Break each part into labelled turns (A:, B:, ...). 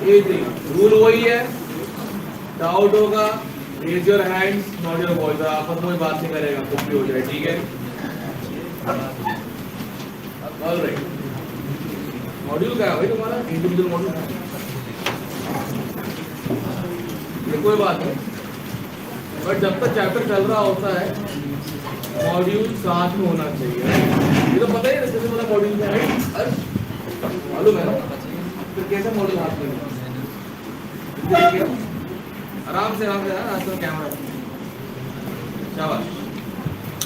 A: A3 rule वही है, doubt होगा raise your hands not your voice, आपस में बात नहीं करेगा, कुछ भी हो जाए, ठीक है। ऑलराइट, मॉड्यूल क्या है भाई तुम्हारा, इंडिविजुअल मॉड्यूल, ये कोई बात नहीं, बट जब तक चैप्टर चल रहा होता है मॉड्यूल साथ में होना चाहिए। ये तो पता ही है जैसे मेरा मॉड्यूल क्या है, मालूम है ना, फिर कैसे मॉड्यूल हाथ में आराम से आज तो कैमरा शाबाश।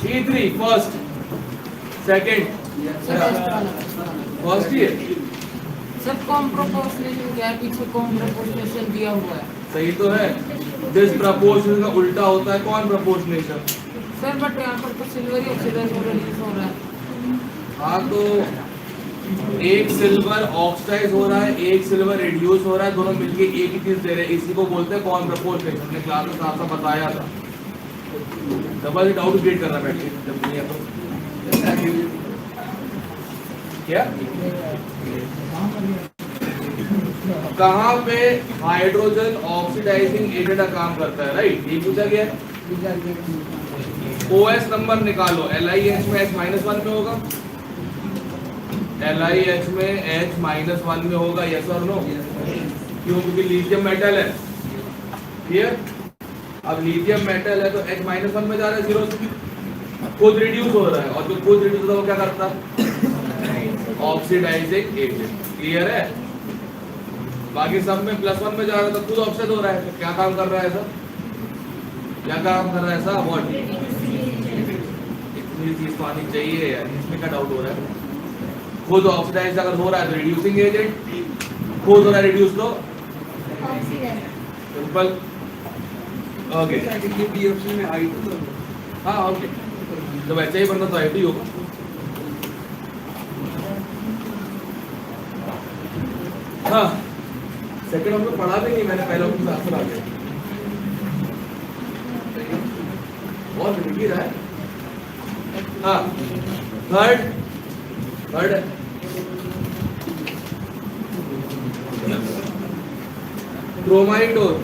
A: E3 first second first year
B: सब कॉम प्रोपोर्शनल क्या है, पीछे कॉम प्रोपोर्शनल दिया हुआ है,
A: सही तो है। डिसप्रपोर्शनल का उल्टा होता है कौन प्रोपोर्शनेशन
B: सर, बट यहाँ पर तो सिल्वर ही ऑक्सीडाइज हो रहा है।
A: हाँ तो एक सिल्वर ऑक्साइड हो रहा है, एक सिल्वर रिड्यूस हो रहा है, दोनों मिलके एक ही चीज दे रहे हैं, इसी को बोलते हैं कौन प्रोपोर्शनेशन। हमने क्लास में साफ साफ बताया था, डबल डाउट क्रिएट करना बैठे जब नहीं है तो क्या कहाँ पे हाइड्रोजन ऑक्सीडाइजिंग एजेंट का काम करता है, राइट, ये पूछा गया है। OS नंबर निकालो, LiH में H-1 में होगा, LiH में H-1 में होगा, यस और नो, क्यों, क्योंकि लिथियम मेटल है, क्लियर। अब लिथियम मेटल है तो H-1 में जा रहा है, जीरो से खुद रिड्यूस हो रहा है, और जो खुद रिड्यूस होता है वो क्या करता है, ऑक्सीडाइजिंग एजेंट, क्लियर है। बाकी सब में +1 में जा रहा है तो खुद ऑक्साइड हो रहा है, तो क्या काम कर रहा है सर, क्या काम कर रहा है साहब, व्हाट, इतनी चीज तो आनी चाहिए यार, इसमें क्या डाउट हो रहा है। खुद ऑक्सीडाइज अगर हो रहा है तो रिड्यूसिंग एजेंट, खुद हो रहा है रिड्यूस तो सिंपल, ओके। हाँ ओके, जब ऐसे ही बनना तो आई होगा। हाँ सेकंड हमने पढ़ा भी नहीं, मैंने पहले उसमें आंसर आ गया और लिख ही रहा है। हाँ थर्ड क्रोमाइड और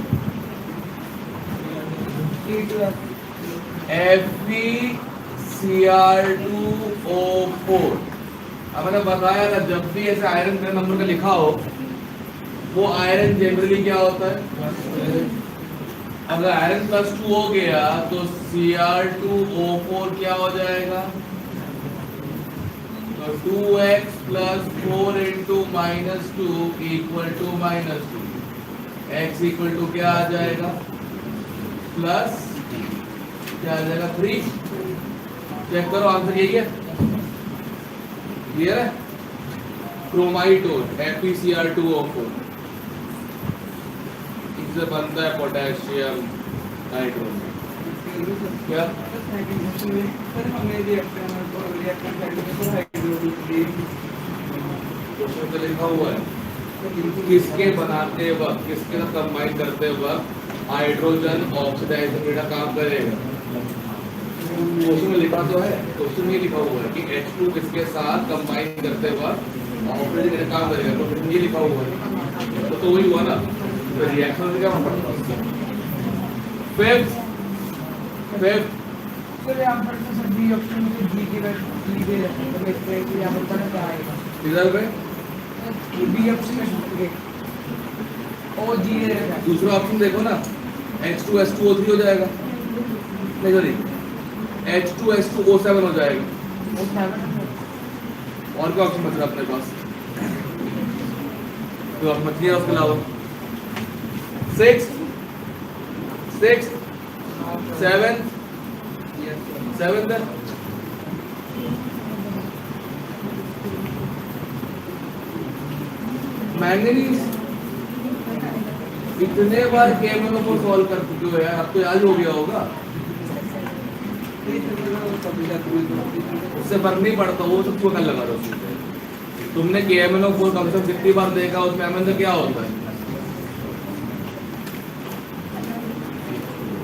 A: FeCr2O4। अब मैंने बताया था जब भी ऐसे आयरन का नंबर का लिखा हो वो आयरन जनरली क्या होता है, अगर आयरन +2 हो गया तो Cr2O4 क्या हो जाएगा, तो 2x + 4 × -2 = -2, x = क्या आ जाएगा, प्लस क्या आ जाएगा 3। चेक करो आंसर यही है, क्लियर है। क्रोमाइड और FeCr2O4 इससे बनता है पोटेशियम नाइट्रोजन। क्या क्वेश्चन पे लिखा हुआ है किसके बनाते वक्त, किसके साथ कंबाइन करते वक्त हाइड्रोजन ऑक्सीडाइजेशन का काम करेगा। क्वेश्चन में लिखा तो है, क्वेश्चन में लिखा हुआ है कि H2 किसके साथ कंबाइन करते वक्त ऑक्सीडाइजेशन का काम करेगा, तो फिर ये लिखा हुआ है तो वही हुआ ना, तो रिएक्शन में क्या पड़ता है। फिफ्थ
C: फिर यहाँ पर तो सर बी ऑप्शन में जी के वैल्यू दे रहे हैं, तो इससे कि यहाँ पर क्या आएगा,
A: इधर पे
C: बी ऑप्शन में ओ जी दे रहे हैं।
A: दूसरा ऑप्शन देखो ना, H2S2O3 हो जाएगा, नहीं सॉरी H2S2O7 हो जाएगा, और क्या ऑप्शन बच रहा अपने पास, तो आप मत लिया उसके अलावा। Six seven manganese. इतने बार केमिकल को सॉल्व कर चुके हो यार, अब तो याद हो गया होगा, उससे फर्क नहीं पड़ता, वो सबको कल लगा दो। तुमने KMnO4 कम से कम कितनी बार देखा, उसमें MN क्या होता है।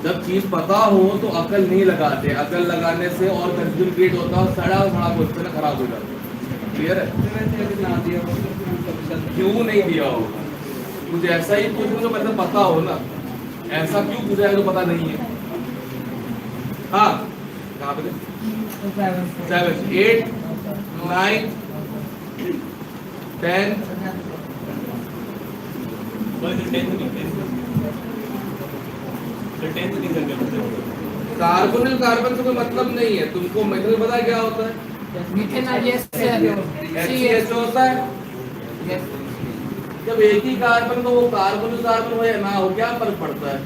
A: जब चीज पता हो तो अकल नहीं लगाते, अकल लगाने से और कंफ्यूजन क्रिएट होता है, सड़ा क्वेश्चन खराब हो जाता है, क्लियर है। क्यों नहीं दिया होगा, मुझे ऐसा ही पूछूंगा तो मतलब पता हो ना, ऐसा क्यों पूछा है तो पता नहीं है। हाँ कहाँ पे 7 8 9 10 कार्बोनिल कार्बन से कोई मतलब नहीं है। तुमको मेथल पता है क्या होता है?
B: Methanol, yes sir.
A: HCHO होता है।
B: यस
A: जब एक ही कार्बन को वो कार्बोनिल कार्बन हो या ना हो, क्या फर्क पड़ता है?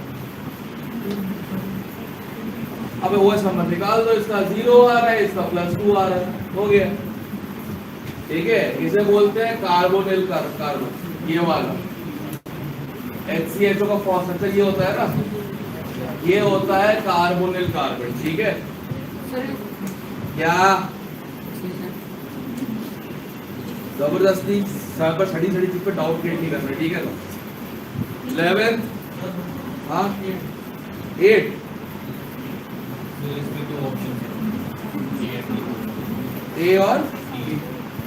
A: अब वो नंबर निकाल दो, इसका 0 आ रहा है, इसका +2 आ रहा है, हो गया। ठीक है, इसे बोलते हैं कार्बोनिल कार्बन। ये वाला HCHO का फॉर्म स्ट्रक्चर ये होता है ना, ये होता है कार्बोनिल कार्बन। ठीक है,
B: सर।
A: क्या जबरदस्ती सर पर छड़ी छड़ी चीज पे डाउट क्रिएट नहीं करना, ठीक है ना। 11 हाँ 8 ए और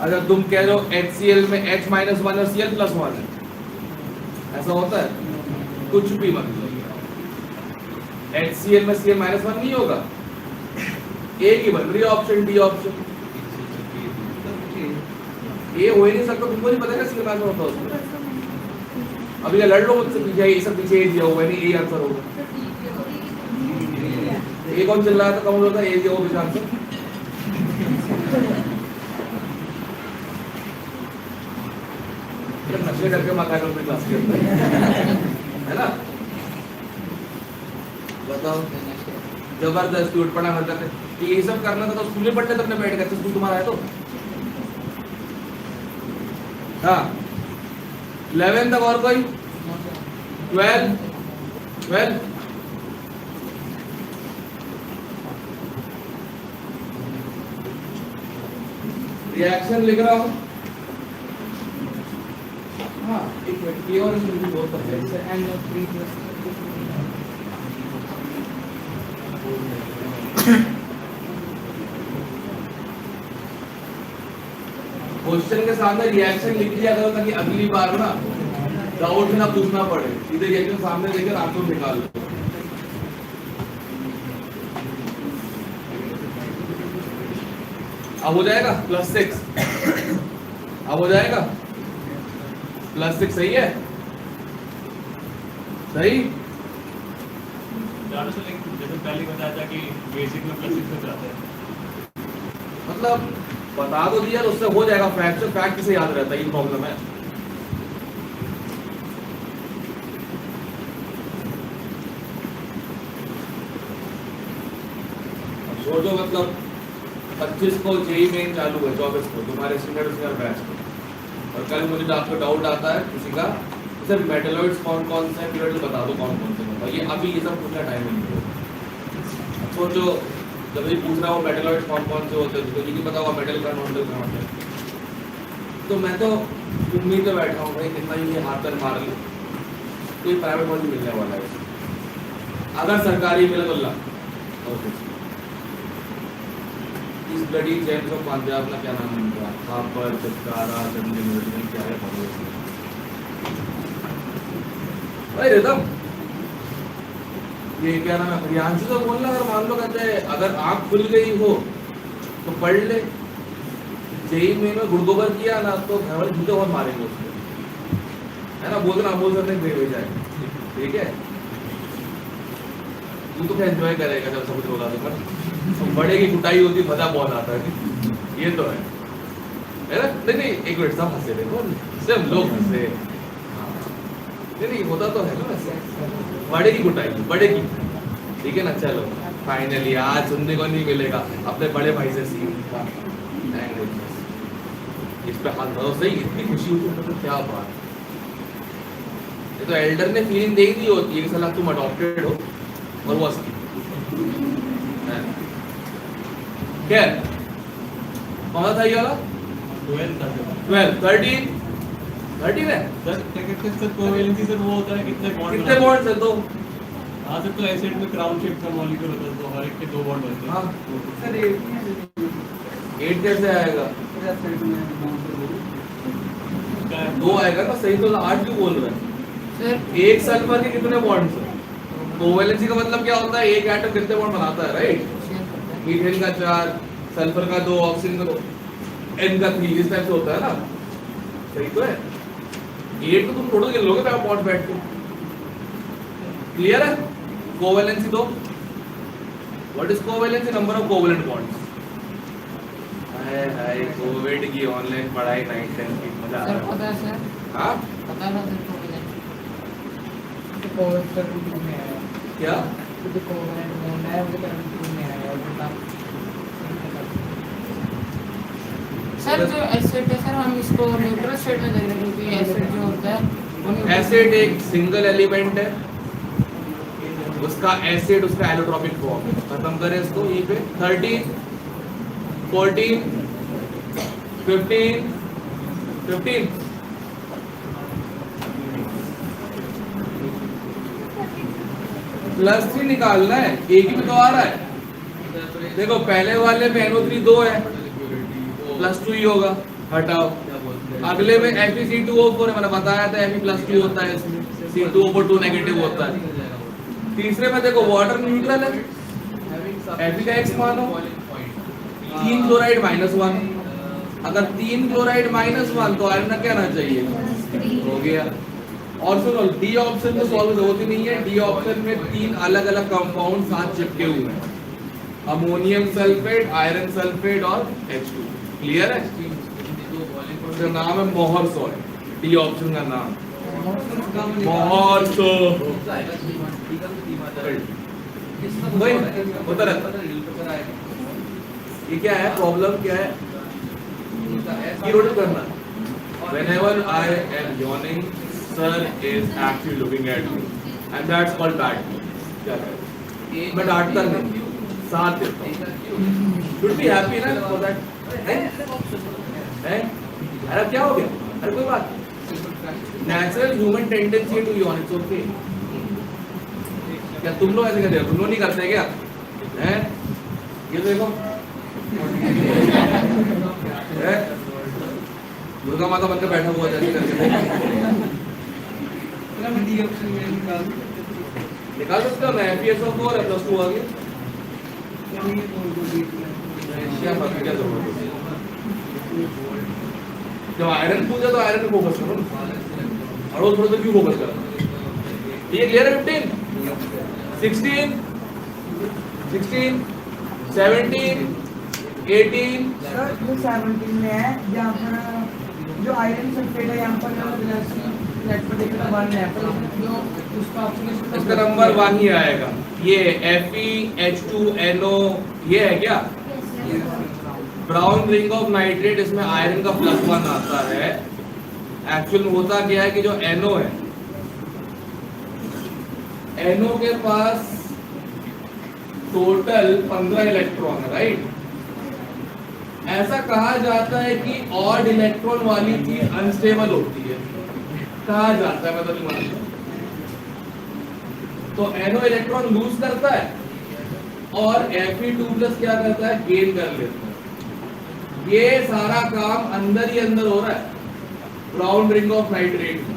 A: अगर तुम कह रहे हो HCl में H-1 और Cl+1 है, ऐसा होता है? कुछ भी मतलब HCl में Cl-1 नहीं होगा, ए की बन रही है ऑप्शन डी ऑप्शन। ये हो ही नहीं सकता, तुमको नहीं पता है Cl-1 होता है उसमें। अभी लड़ लो मुझसे, पीछे ये सब पीछे ए दिया हुआ है, नहीं ए आंसर होगा। ये कौन चल रहा था, कौन होता है? ए दिया हुआ विचार से नशे करके माथा कर क्लास के है ना। बताओ, जबरदस्ती उठ पड़ा हरकत है। ये सब करना था तो स्कूल में पढ़ते तो अपने बैठ गए, स्कूल तुम्हारा है तो। हाँ 11 तक और कोई? 12 रिएक्शन लिख रहा हूँ। हाँ एक मिनट, ये और इसमें बहुत है
B: सर एंड ऑफ 3
A: क्वेश्चन के सामने रिएक्शन लिख दिया करो ताकि अगली बार ना डाउट ना पूछना पड़े, सीधे रिएक्शन सामने देकर आंसर निकाल लो। अब हो जाएगा +6, अब हो जाएगा +6, सही है? सही
D: जैसे पहले बताया था कि बेसिक में +6 में जाता है,
A: मतलब बता तो दिया तो उससे हो जाएगा। फ्रैक्चर फैक्ट किसे याद रहता है, ये प्रॉब्लम है। सोचो मतलब 25 को जेई मेन चालू है, 24 को तुम्हारे सीनियर बैच में, और कल मुझे आपको डाउट आता है किसी का, सर मेटलॉइड्स कौन कौन से हैं, पीरियड बता दो कौन कौन से होता है। ये अभी ये सब पूछना टाइम नहीं है। सोचो जब ये पूछ रहा हूँ मेटलॉइड्स कौन कौन से होते हैं, तो ये नहीं पता होगा मेटल का नॉन मेटल का होता है। तो मैं तो उम्मीद पे बैठा हूँ भाई, कितना ही ये हाथ पर मार लो, कोई प्राइवेट में मिलने वाला है। अगर सरकारी मिले तो इस ब्लडी जेम्स ऑफ पंजाब का क्या नाम है उनका, थापर चित्कारा चंडीगढ़ क्या है भाई रिदम, ये क्या नाम है प्रियांशु तो बोलना। अगर मान लो कहते हैं अगर आँख खुल गई हो तो पढ़ ले, जेई में गुड़गोबर किया ना तो घर वाले झूठे और मारेंगे उसको, है ना। बोलना बोल सकते भेज जाए, ठीक है। तू तो क्या एंजॉय करेगा जब सब कुछ होगा तो बड़े की कुटाई होती मजा बहुत आता है, ये तो है ना। नहीं एक मिनट, सब हंसे देखो, सिर्फ लोग हंसे, नहीं होता तो है ना वैसे। बड़े की कुटाई, बड़े की, ठीक है ना। चलो फाइनली आज सुनने को नहीं मिलेगा अपने बड़े भाई से सीन का, इस पे हाथ धरो सही, इतनी खुशी होती है, क्या बात। ये तो एल्डर ने फीलिंग दे दी होती है कि साला तुम अडॉप्टेड हो, और वो असली क्या कौन था ये वाला? 12 13 है
D: सर कोवेलेंसी सर वो होता है कितने
A: बॉन्ड्स है तो।
D: हाँ सर, तो एसिड में क्राउन शेप का मॉलिक्यूल होता है, तो हर एक के 2 बॉन्ड होते हैं।
A: हाँ
C: सर
A: 8 कैसे आएगा? 2 आएगा ना, सही तो 8 क्यों बोल रहा है?
B: सर
A: एक सल्फर के कितने बॉन्ड्स हैं? कोवेलेंसी का मतलब क्या होता है? एक एटम कितने बॉन्ड बनाता है, राइट? मीथेन का 4, सल्फर का 2, ऑक्सीजन का 2, N का 3, इस टाइप से होता है ना, सही तो है। एक तो तुम थोड़ा गिन लोगे बॉन्ड बैठ के, क्लियर है? कोवेलेंसी दो, what is covalency? Number of covalent bonds. Hi Covid की ऑनलाइन पढ़ाई 9th 10th की मजा आ
B: सर
A: रहा
B: पता
A: है।
B: है सर,
A: हाँ
B: पता ना सर कोवेलेंट
C: तो कोविड सर भी में आया
A: क्या?
C: तो कोविड में नया वो करंट में आया और बता
B: सर जो एसिड है सर हम इसको न्यूट्रल स्टेट में देख रहे हैं क्योंकि एसिड जो होता है वो neutral-
A: एसिड एक सिंगल एलिमेंट है, उसका एसिड उसका एलोट्रॉपिक फॉर्म। खत्म करें इसको यहीं पे। 13 14 15 15 +3 निकालना है, एक ही में तो आ रहा है। देखो पहले वाले में NO3 2 है, +2 ही होगा, हटाओ। अगले में FeC2O4 है, मैंने बताया था Fe+2 होता है इसमें, C2O4 2 नेगेटिव होता है। तीसरे में देखो वाटर न्यूट्रल है, Fe का X मानो, 3 क्लोराइड -1, अगर 3 क्लोराइड -1 तो आयरन का क्या रहना चाहिए? हो गया। और सुनो डी ऑप्शन में सॉल्व होती नहीं है, डी ऑप्शन में 3 अलग अलग कंपाउंड साथ चिपके हुए हैं, अमोनियम सल्फेट, आयरन सल्फेट और H2। क्लियर है? उसका नाम है मोहर सॉल्ट, डी ऑप्शन का नाम मोहर सॉल्ट। होता रहता है। ये क्या है? प्रॉब्लम क्या है? ये रोटेट करना। Whenever I am yawning, sir is actually looking at me, and that's called bad news. क्या करें? मैं डांटता नहीं, साथ देता हूँ। Should be happy ना for that? हैं? अरे क्या हो गया? अरे कोई बात नहीं। Natural human tendency to yawn, it's okay. क्या तुम लोग ऐसे करते हो? तुम लोग नहीं करते क्या? हैं? ये देखो। हैं? दुर्गा माता बनकर बैठा हुआ जैसे करके
C: डी ऑप्शन में
A: निकाल सकते हो ना। FeSO4 है, +2 आ गया। क्या फर्क है, क्या जरूरत है? जब आयरन पूछा तो आयरन पे फोकस करो ना, और थोड़ा सा क्यों फोकस करो? ये क्लियर है? 15 16 16 17 18
C: सर जो 17 में है जहाँ पर जो आयरन सल्फेट है यहाँ पर नेट पर देखना 1 है पर जो उसका ऑप्शन
A: इसका नंबर 1 ही आएगा। ये Fe H2NO ये है क्या? ब्राउन रिंग ऑफ नाइट्रेट, इसमें आयरन का +1 आता है। एक्चुअल में होता क्या है कि जो NO है, NO के पास टोटल 15 इलेक्ट्रॉन है, राइट? ऐसा कहा जाता है कि ऑड इलेक्ट्रॉन वाली चीज अनस्टेबल होती है, कहा जाता है, मैं तो नहीं मानता। तो NO इलेक्ट्रॉन लूज करता है और Fe2+ क्या करता है? गेन कर लेता है। ये सारा काम अंदर ही अंदर हो रहा है ब्राउन रिंग ऑफ नाइट्रेट में।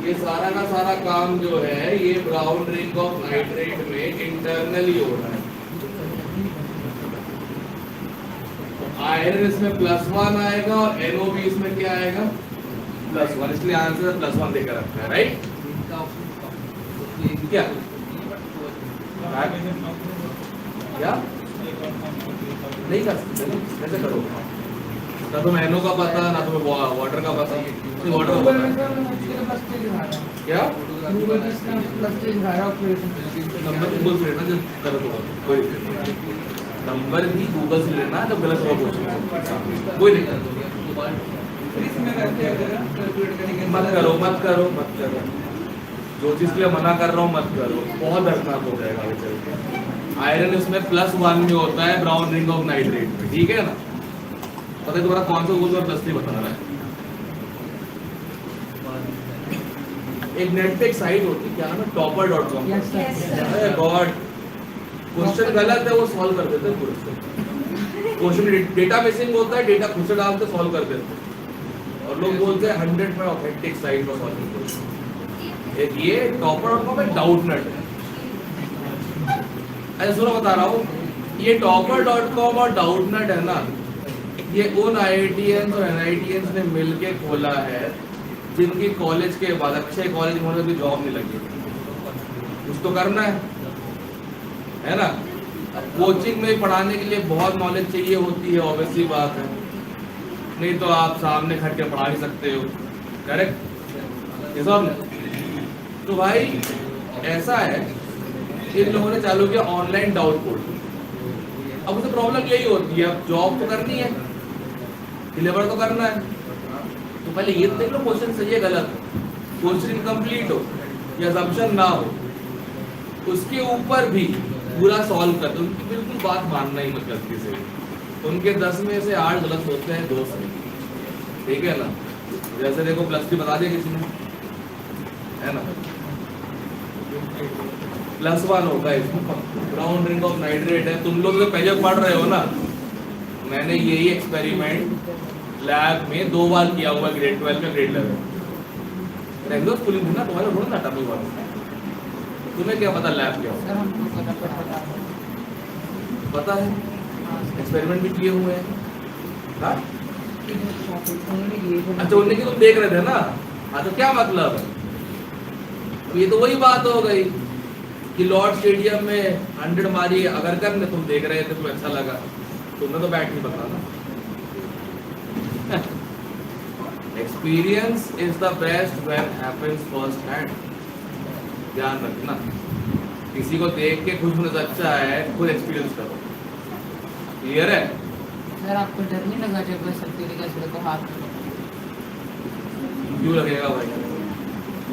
A: ये सारा का सारा काम जो है ये ब्राउन रिंग ऑफ नाइट्रेट में इंटरनली हो रहा है। आयरन इसमें +1 आएगा और NO भी इसमें क्या आएगा? +1, इसलिए आंसर +1 देकर रखा है, राइट? क्या क्या नहीं कर सकते? कैसे करो? ना तुम्हें NO का पता, ना तुम्हें वाटर का पता। वाटर का पता क्या? नंबर गूगल से लेना जब गलत होगा, कोई नंबर भी गूगल से लेना जब गलत होगा क्वेश्चन, कोई नहीं। मत करो मत करो मत करो, जो चीज के लिए मना कर रहा हूँ मत करो, बहुत दर्दनाक हो जाएगा आगे चल के। आयरन इसमें +1 में होता है ब्राउन रिंग ऑफ नाइट्रेट में, ठीक है ना? पता है तुम्हारा कौन सा गूगल +3 बता रहा है? एक नेट पे एक साइट होती है, क्या नाम है? topper.com। अरे गॉड, क्वेश्चन गलत है वो सॉल्व कर देते हैं। क्वेश्चन डेटा मिसिंग होता है, डेटा खुद से डाल के सॉल्व कर देते हैं। और लोग बोलते हैं 100 में ऑथेंटिक साइट पर सॉल्विंग। एक ये टॉपर.com एक डाउटनेट है। ऐसा सुनो बता रहा हूँ, ये टॉपर.com और डाउटनेट है ना, ये उन IITians और NITians ने मिलके खोला है जिनकी कॉलेज के बाद अच्छे कॉलेज में होने भी जॉब नहीं लगी। कुछ तो करना है ना। अब कोचिंग में पढ़ाने के लिए बहुत नॉलेज चाहिए होती है, ऑब्वियसली बात है, नहीं तो आप सामने खट के पढ़ा नहीं सकते हो। करेक्ट ये सब। तो भाई ऐसा है, इन लोगों ने चालू किया ऑनलाइन डाउट पोर्टल। अब उसे प्रॉब्लम यही होती है, अब जॉब तो करनी है, डिलीवर तो करना है, तो पहले ये देख लो क्वेश्चन सही है गलत है, क्वेश्चन इनकम्प्लीट हो या असम्पशन ना हो, उसके ऊपर भी पूरा सॉल्व कर दो। उनकी बिल्कुल बात मानना ही मत गलती से, उनके 10 में से 8 गलत होते हैं, 2 सही। ठीक है ना। जैसे देखो +3 बता दिया किसी ने, है ना, +1 होगा इसमें, ब्राउन रिंग ऑफ नाइट्रेट है। तुम लोग जो पहले पढ़ रहे हो ना, मैंने यही एक्सपेरिमेंट लैब में 2 बार किया हुआ, ग्रेड 12 में ग्रेड 11 रेगुलर स्कूलिंग थी ना तुम्हारे, थोड़ा ना टॉपिक वाला। तुम्हें क्या पता लैब क्या
B: सर हमको
A: पता है, एक्सपेरिमेंट भी किए हुए हैं। हाँ? अच्छा उन्हें की तुम देख रहे थे ना, हाँ तो क्या मतलब है? अब ये तो वही बात हो गई कि लॉर्ड स्टेडियम में 100 मारी अगर कर तुम देख रहे थे, तुम्हें अच्छा लगा, तुमने तो बैट नहीं पता ना। Experience is the best when happens first hand. ध्यान रखना, किसी को देख के खुश होने से अच्छा है खुद एक्सपीरियंस करो। क्लियर है?
B: सर आपको डर नहीं लगा जब मैं सल्फ्यूरिक एसिड को हाथ में?
A: क्यों लगेगा भाई?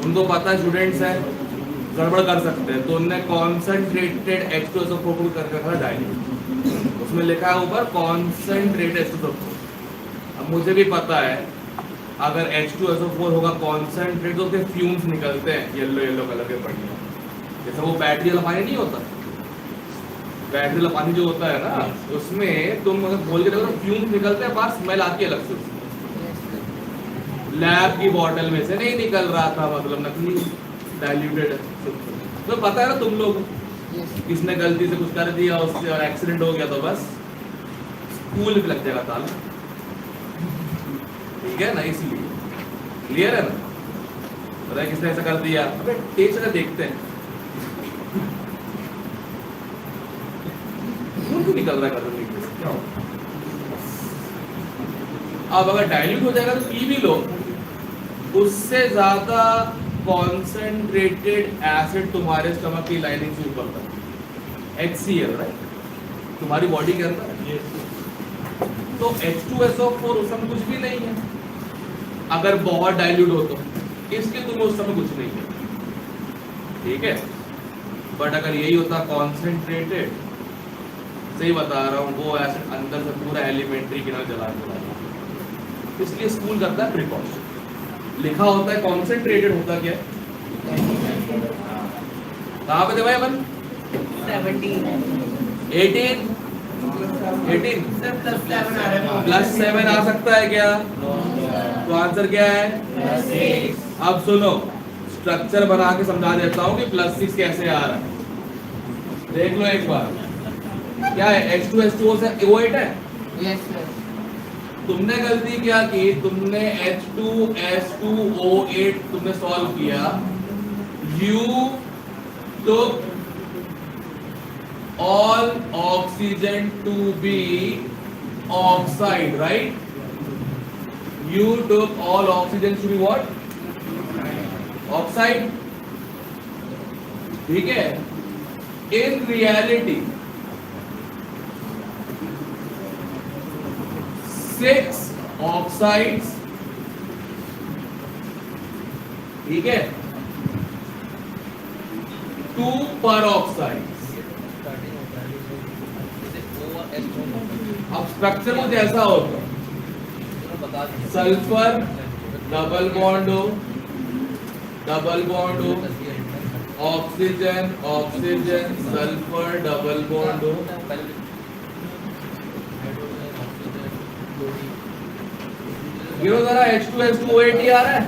A: उनको पता है स्टूडेंट्स है, गड़बड़ कर सकते हैं, तो उनने कॉन्सेंट्रेटेड H2SO4 कर रखा है डाइल्यूट, उसमें लिखा है ऊपर कॉन्सेंट्रेटेड H2SO4। अब मुझे भी पता है अगर H2SO4 होगा कॉन्सेंट्रेट तो उसके फ्यूम्स निकलते हैं येलो येलो कलर के बढ़िया, जैसे वो बैटरी वाला पानी नहीं होता, बैटरी वाला पानी जो होता है ना, उसमें तुम अगर खोल के देखो तो फ्यूम्स निकलते हैं, बाहर स्मेल आती है अलग से। लैब की बॉटल में से नहीं निकल रहा था, मतलब नकली डाइल्यूटेड। तो पता है ना तुम लोग, किसने गलती से कुछ कर दिया उससे और एक्सीडेंट हो गया तो बस स्कूल भी लग जाएगा ताला। ठीक है ना, इसलिए क्लियर है ना। पता है किसने ऐसा कर दिया, अबे टेस्ट करके देखते हैं क्यों निकल रहा है कदम नीचे से, क्या होगा? अब अगर डाइल्यूट हो जाएगा तो पी भी लो, उससे ज्यादा कॉन्सेंट्रेटेड एसिड तुम्हारे स्टमक की लाइनिंग से ऊपर था, HCl, राइट, तुम्हारी बॉडी के अंदर। तो H2SO4 उस समय कुछ भी नहीं है अगर बहुत डाइल्यूट हो तो, इसलिए तुम्हें उस समय कुछ नहीं है। ठीक है, बट अगर यही होता कॉन्सेंट्रेटेड, सही बता रहा हूँ, वो एसिड अंदर से पूरा एलिमेंट्री किनारे जला देता है। इसलिए स्कूल करता है प्रिकॉशन, लिखा होता है कॉन्सेंट्रेटेड, होता क्या कहाँ पे थे भाई अपन? 18 +7 आ सकता है क्या? तो आंसर क्या है? अब सुनो, स्ट्रक्चर बना के समझा देता हूँ कि +6 कैसे आ रहा है। देख लो एक बार, क्या है? H2H2O से O8 है।
B: Yes sir.
A: तुमने गलती क्या की, तुमने H2S2O8 तुमने सॉल्व किया, you took all oxygen to be oxide, right? You took all oxygen to be what? Oxide. ठीक है, in reality 6 oxides, ठीक है, 2 peroxides। अब स्ट्रक्चर कुछ ऐसा होगा, सल्फर डबल बॉन्ड हो, oxygen oxygen sulphur double bond हो, गिनो जरा H2SO8 आ रहा है,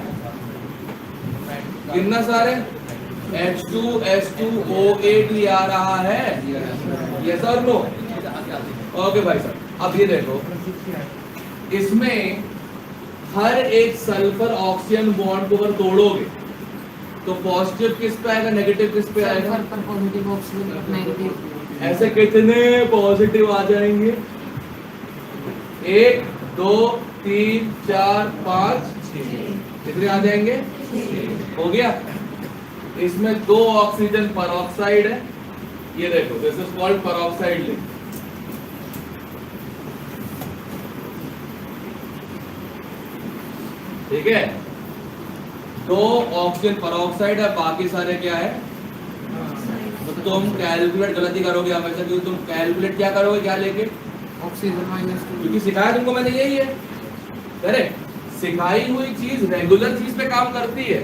A: कितना सारे H2SO8 आ रहा है, यस और नो? ओके भाई साहब, अब ये देखो, इसमें हर एक सल्फर ऑक्सीजन बॉन्ड को अगर तोड़ोगे तो पॉजिटिव किस पे आएगा, नेगेटिव किस पे आएगा?
B: सल्फर पर पॉजिटिव, ऑक्सीजन नेगेटिव।
A: ऐसे कितने पॉजिटिव आ जाएंगे? 1 2 3 4 5 6, कितने आ जाएंगे? हो गया। इसमें 2 ऑक्सीजन परऑक्साइड है, ये देखो, this is called peroxide link. ठीक है, 2 ऑक्सीजन परऑक्साइड है, बाकी सारे क्या है? तो तुम कैलकुलेट गलती करोगे हमेशा, क्योंकि तुम कैलकुलेट क्या करोगे, क्या लेके?
B: ऑक्सीजन -2,
A: क्योंकि सिखाया तुमको मैंने यही है, करेक्ट? सिखाई हुई चीज रेगुलर चीज पे काम करती है,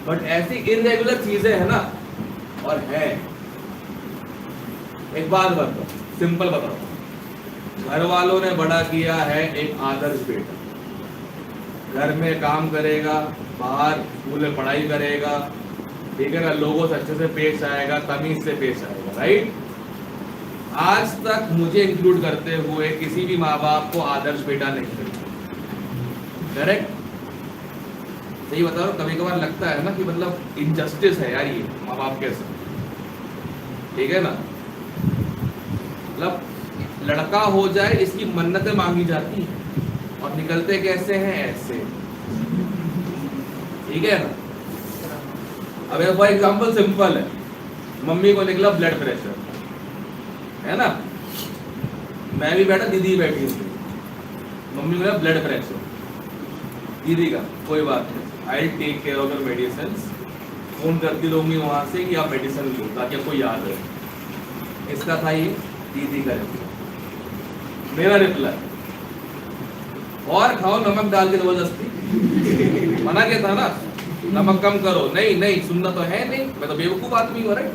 A: बट ऐसी इरेगुलर चीजें है ना, और है। एक बात बताओ, सिंपल बताओ, घर वालों ने बड़ा किया है एक आदर्श बेटा, घर में काम करेगा, बाहर स्कूल में पढ़ाई करेगा, ठीक है ना, लोगों से अच्छे से पेश आएगा, तमीज से पेश आएगा, राइट? आज तक मुझे इंक्लूड करते हुए किसी भी माँ बाप को आदर्श बेटा नहीं मिला, करेक्ट? सही बताओ, कभी कभार लगता है ना कि मतलब इनजस्टिस है यार ये माँ बाप के साथ, ठीक है ना? मतलब लड़का हो जाए इसकी मन्नतें मांगी जाती हैं और निकलते कैसे हैं? ऐसे, ठीक है ना? अब एक फॉर एग्जाम्पल सिंपल है, मम्मी को निकला ब्लड प्रेशर, है ना, मैं भी बैठा, दीदी बैठी हुई, मम्मी को निकला ब्लड प्रेशर, दीदी का कोई बात नहीं, I take care of your medicine, phone करती रहूंगी वहां से कि आप मेडिसिन लो ताकि आपको याद रहे। इसका था ये दीदी का रिप्लाई। मेरा रिप्लाई, और खाओ नमक डाल के जबरदस्ती, मना किया था ना नमक कम करो, नहीं नहीं सुनना तो है नहीं, मैं तो बेवकूफ आदमी हूँ, राइट?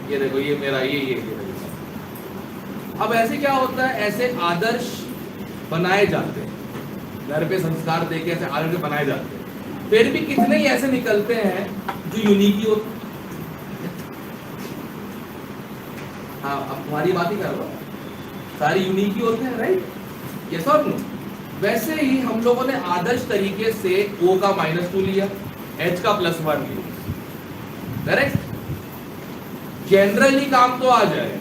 A: ये देखो, ये मेरा ये। अब ऐसे क्या होता है, ऐसे आदर्श बनाए जाते हैं, घर पे संस्कार देके ऐसे आदर्श बनाए जाते हैं, फिर भी कितने ही ऐसे निकलते हैं जो यूनिक ही होते हैं। हाँ, अब तुम्हारी बात ही कर रहा हूँ, सारे यूनिक ही होते हैं, राइट? यस और नो? वैसे ही हम लोगों ने आदर्श तरीके से O का -2 लिया, H का +1 लिया, करेक्ट? जनरली काम तो आ जाए,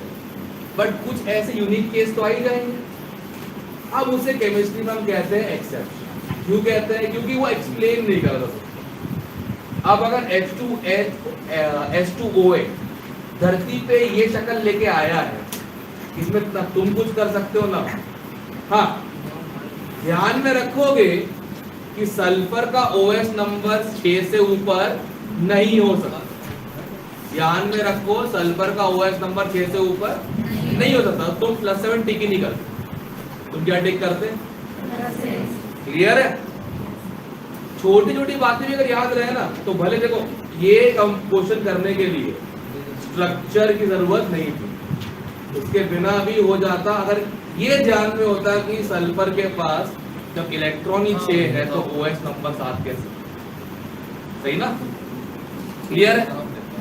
A: बट कुछ ऐसे यूनिक केस तो आ ही जाएंगे। अब उसे केमिस्ट्री में हम कहते हैं एक्सेप्शन। क्यों कहते हैं? क्योंकि वो एक्सप्लेन नहीं कर सकता। अब अगर H2OH धरती पे ये शक्ल लेके आया है, इसमें तुम कुछ कर सकते हो ना? हाँ, ध्यान में रखोगे कि सल्फर का OH नंबर 6 से ऊपर नहीं हो सकता। ध्यान में रखो, सल्फर का OH नंबर 6 से ऊपर नहीं हो सकता। तुम +7 टिक ही नहीं करते, तुम क्या टिक करते? क्लियर है? छोटी छोटी बातें भी अगर याद रहे ना तो भले, देखो ये क्वेश्चन करने के लिए स्ट्रक्चर की जरूरत नहीं थी, उसके बिना भी हो जाता अगर ये ध्यान में होता कि सल्फर के पास जब इलेक्ट्रॉन ही 6 है तो OH नंबर 7 कैसे? सही ना? क्लियर है?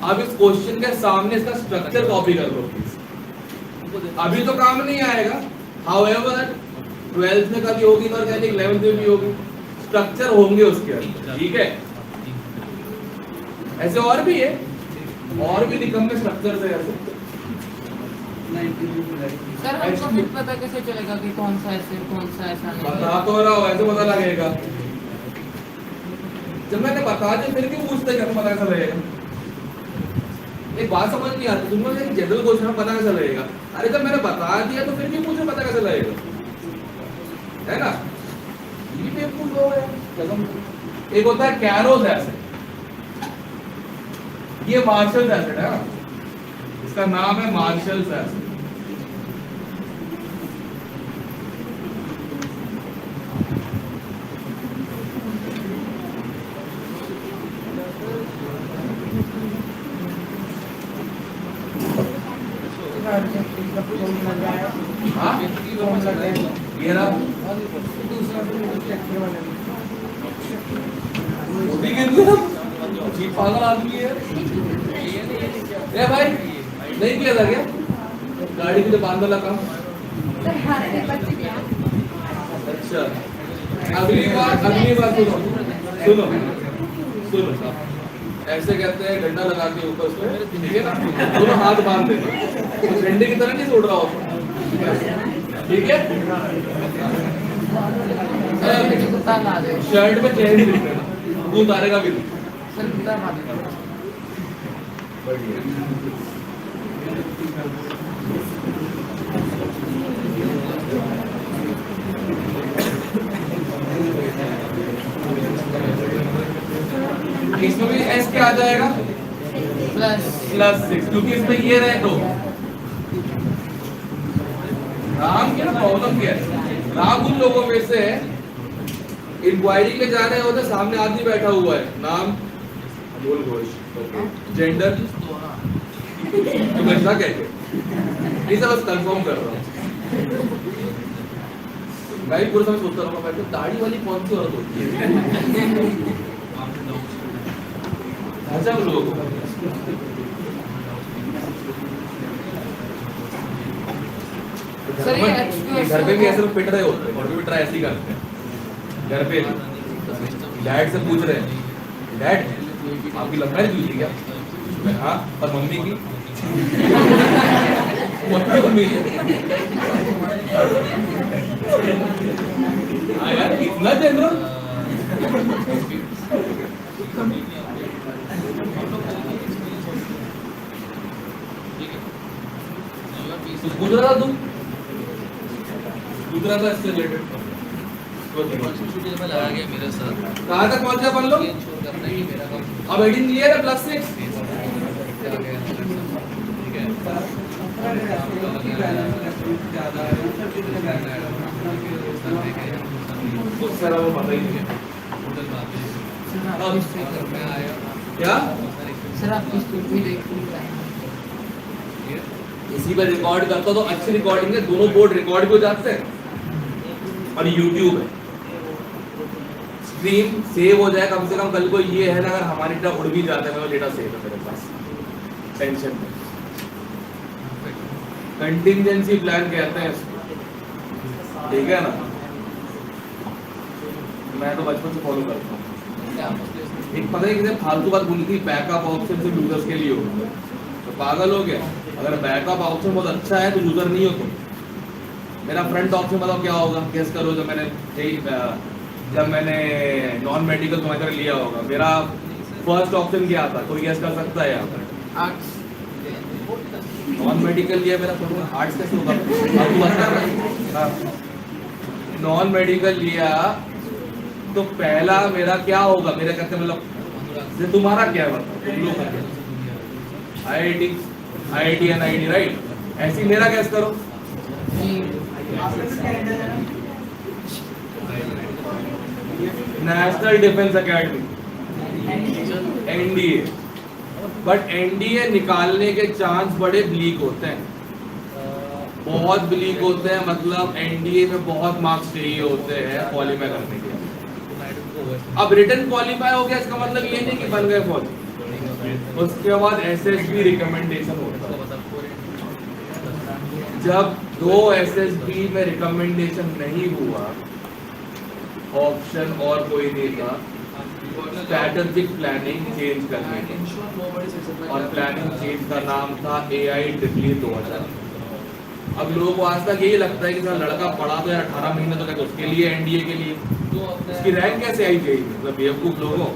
A: अब इस क्वेश्चन के सामने इसका स्ट्रक्चर कॉपी कर लो प्लीज। अभी तो काम नहीं आएगा, हाउएवर 12th में कभी होगी इनऑर्गेनिक, 11th में भी होगी, स्ट्रक्चर होंगे उसके अंदर, ठीक है? ऐसे और भी है, और भी निकम्मे स्ट्रक्चर है ऐसे।
B: सर हमको फिर पता कैसे चलेगा कि कौन सा एसिड कौन सा ऐसा नहीं?
A: बता तो रहा हूँ, ऐसे पता लगेगा। जब मैंने बता दिया फिर क्यों पूछते, क्या पता कैसा लगेगा? एक बात समझ नहीं आती, तुमको जनरल क्वेश्चन में पता कैसा लगेगा? अरे जब मैंने बता दिया तो फिर क्यों पूछे, पता कैसा लगेगा? है ना? ये बेवकूफ लोग हैं। एक होता है कैरोज एसिड, ये मार्शल्स एसिड है ना, इसका नाम है मार्शल्स एसिड। हाँ? ये रहा
C: दूसरा तो स्ट्रक्चर वाला भी।
A: ठीक है जी, पागल आदमी है ए भाई, नहीं किया था क्या गाड़ी के लिए बांधने वाला काम? अच्छा, अगली बार सुनो सुनो सुनो, ऐसे कहते हैं डंडा लगा के ऊपर उसमें, ठीक है ना, दोनों हाथ बांध देना, तो डंडे की तरह नहीं उड़ रहा हो, ठीक है?
B: कुत्ता ला दे
A: शर्ट में चेन भी दिख रहा, तू उतारेगा भी नहीं।
B: सर कुत्ता खा देगा।
A: इसमें भी एस क्या आ जाएगा? +6, क्योंकि इसमें ये रहे तो राम क्या प्रॉब्लम क्या है? राम उन लोगों में से है, इंक्वायरी के जा रहे होते, सामने आदमी बैठा हुआ है, नाम अमोल घोष, जेंडर तुम ऐसा कहते, इसे बस कंफर्म कर रहा हूँ भाई, पूरा समय सोचता रहूंगा भाई, तो दाढ़ी वाली कौन सी औरत होती है? अच्छा लोग
B: सर, ये
A: घर पे भी ऐसे लोग पिट रहे होते हैं, घर पे भी ट्राई ऐसे ही करते हैं, घर पे डैड से पूछ रहे हैं, डैड आपकी लव मैरिज हुई थी क्या? हाँ, और मम्मी की? मम्मी हाँ यार, इतना जनरल। गुजरा तू गुजरा था इससे रिलेटेड
E: लगा गया मेरे साथ,
A: कहाँ तक पहुँचा अपन लोग?
E: करना ही मेरा काम
A: अब एडिंग क्लियर है, +6
E: आ गया, ठीक है।
A: कुछ सारा वो पता ही नहीं है
E: मैं आया
A: क्या?
B: सर आपकी स्टोरी देख
A: इसी पे रिकॉर्ड करता तो अच्छी रिकॉर्डिंग है, दोनों बोर्ड रिकॉर्ड भी हो जाते हैं और यूट्यूब है, स्ट्रीम सेव हो जाए कम से कम। कल को ये है ना, अगर हमारी डेटा उड़ भी जाता है, मेरा डेटा सेव है मेरे पास, टेंशन नहीं। कंटिंजेंसी प्लान कहते हैं इसको, ठीक है ना? मैं तो बचपन से फॉलो करता हूँ। एक पता है किसी फालतू बात बोली थी, बैकअप ऑप्शन सिर्फ यूजर्स के लिए होगा, तो पागल हो गया। अगर बैकअप ऑप्शन बहुत अच्छा है तो यूजर नहीं हो तुम। मेरा फ्रंट ऑप्शन बताओ क्या होगा, गेस करो। जब मैंने नॉन मेडिकल तुम्हारी तरह लिया होगा, मेरा फर्स्ट ऑप्शन क्या था? कोई गेस कर सकता है यहाँ पर?
B: आर्ट्स।
A: नॉन मेडिकल लिया मेरा, आर्ट्स कैसे होगा? तू बता रहा। नॉन मेडिकल लिया तो पहला मेरा क्या होगा? मेरा कहते मतलब तुम्हारा क्या है बताओ? IIT NIT right? ऐसी मेरा गैस करो। National defence academy, NDA। But NDA निकालने के चांस बड़े ब्लीक होते हैं, बहुत ब्लीक होते हैं। मतलब NDA में बहुत मार्क्स चाहिए होते हैं क्वालिफाई करने के लिए। अब रिटन क्वालिफाई हो गया, इसका मतलब ये नहीं कि बन गए फौजी। उसके बाद SSB रिकमेंडेशन होता है। जब 2 SSB में रिकमेंडेशन नहीं हुआ, ऑप्शन और कोई नहीं था, स्ट्रैटेजिक प्लानिंग चेंज करने की, और प्लानिंग चेंज का नाम था AIEEE 2000। अब लोगों को आज तक यही लगता है कि लड़का पढ़ा तो यार 18 महीने तो क्या उसके लिए, NDA के लिए उसकी रैंक कैसे आई गई? मतलब बेवकूफ लोगों,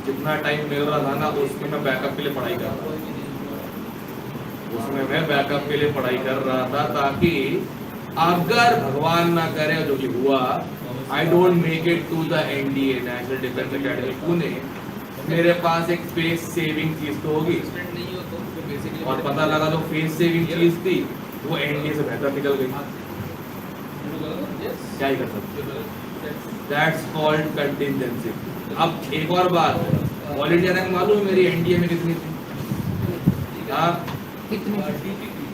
A: जितना टाइम मिल रहा था ना, उसमें मैं बैकअप के लिए पढ़ाई कर रहा था, ताकि अगर भगवान ना करे जो भी हुआ, I don't make it to the NDA national defence academy Pune, मेरे पास एक फेस सेविंग चीज तो होगी। और पता लगा तो फेस सेविंग चीज थी वो NDA से बेहतर निकल गई, क्या ही कर सकते? That's called contingency। अब एक और बात, ऑल इंडिया रैंक मालूम है मेरी NDA में कितनी थी?
B: कितने?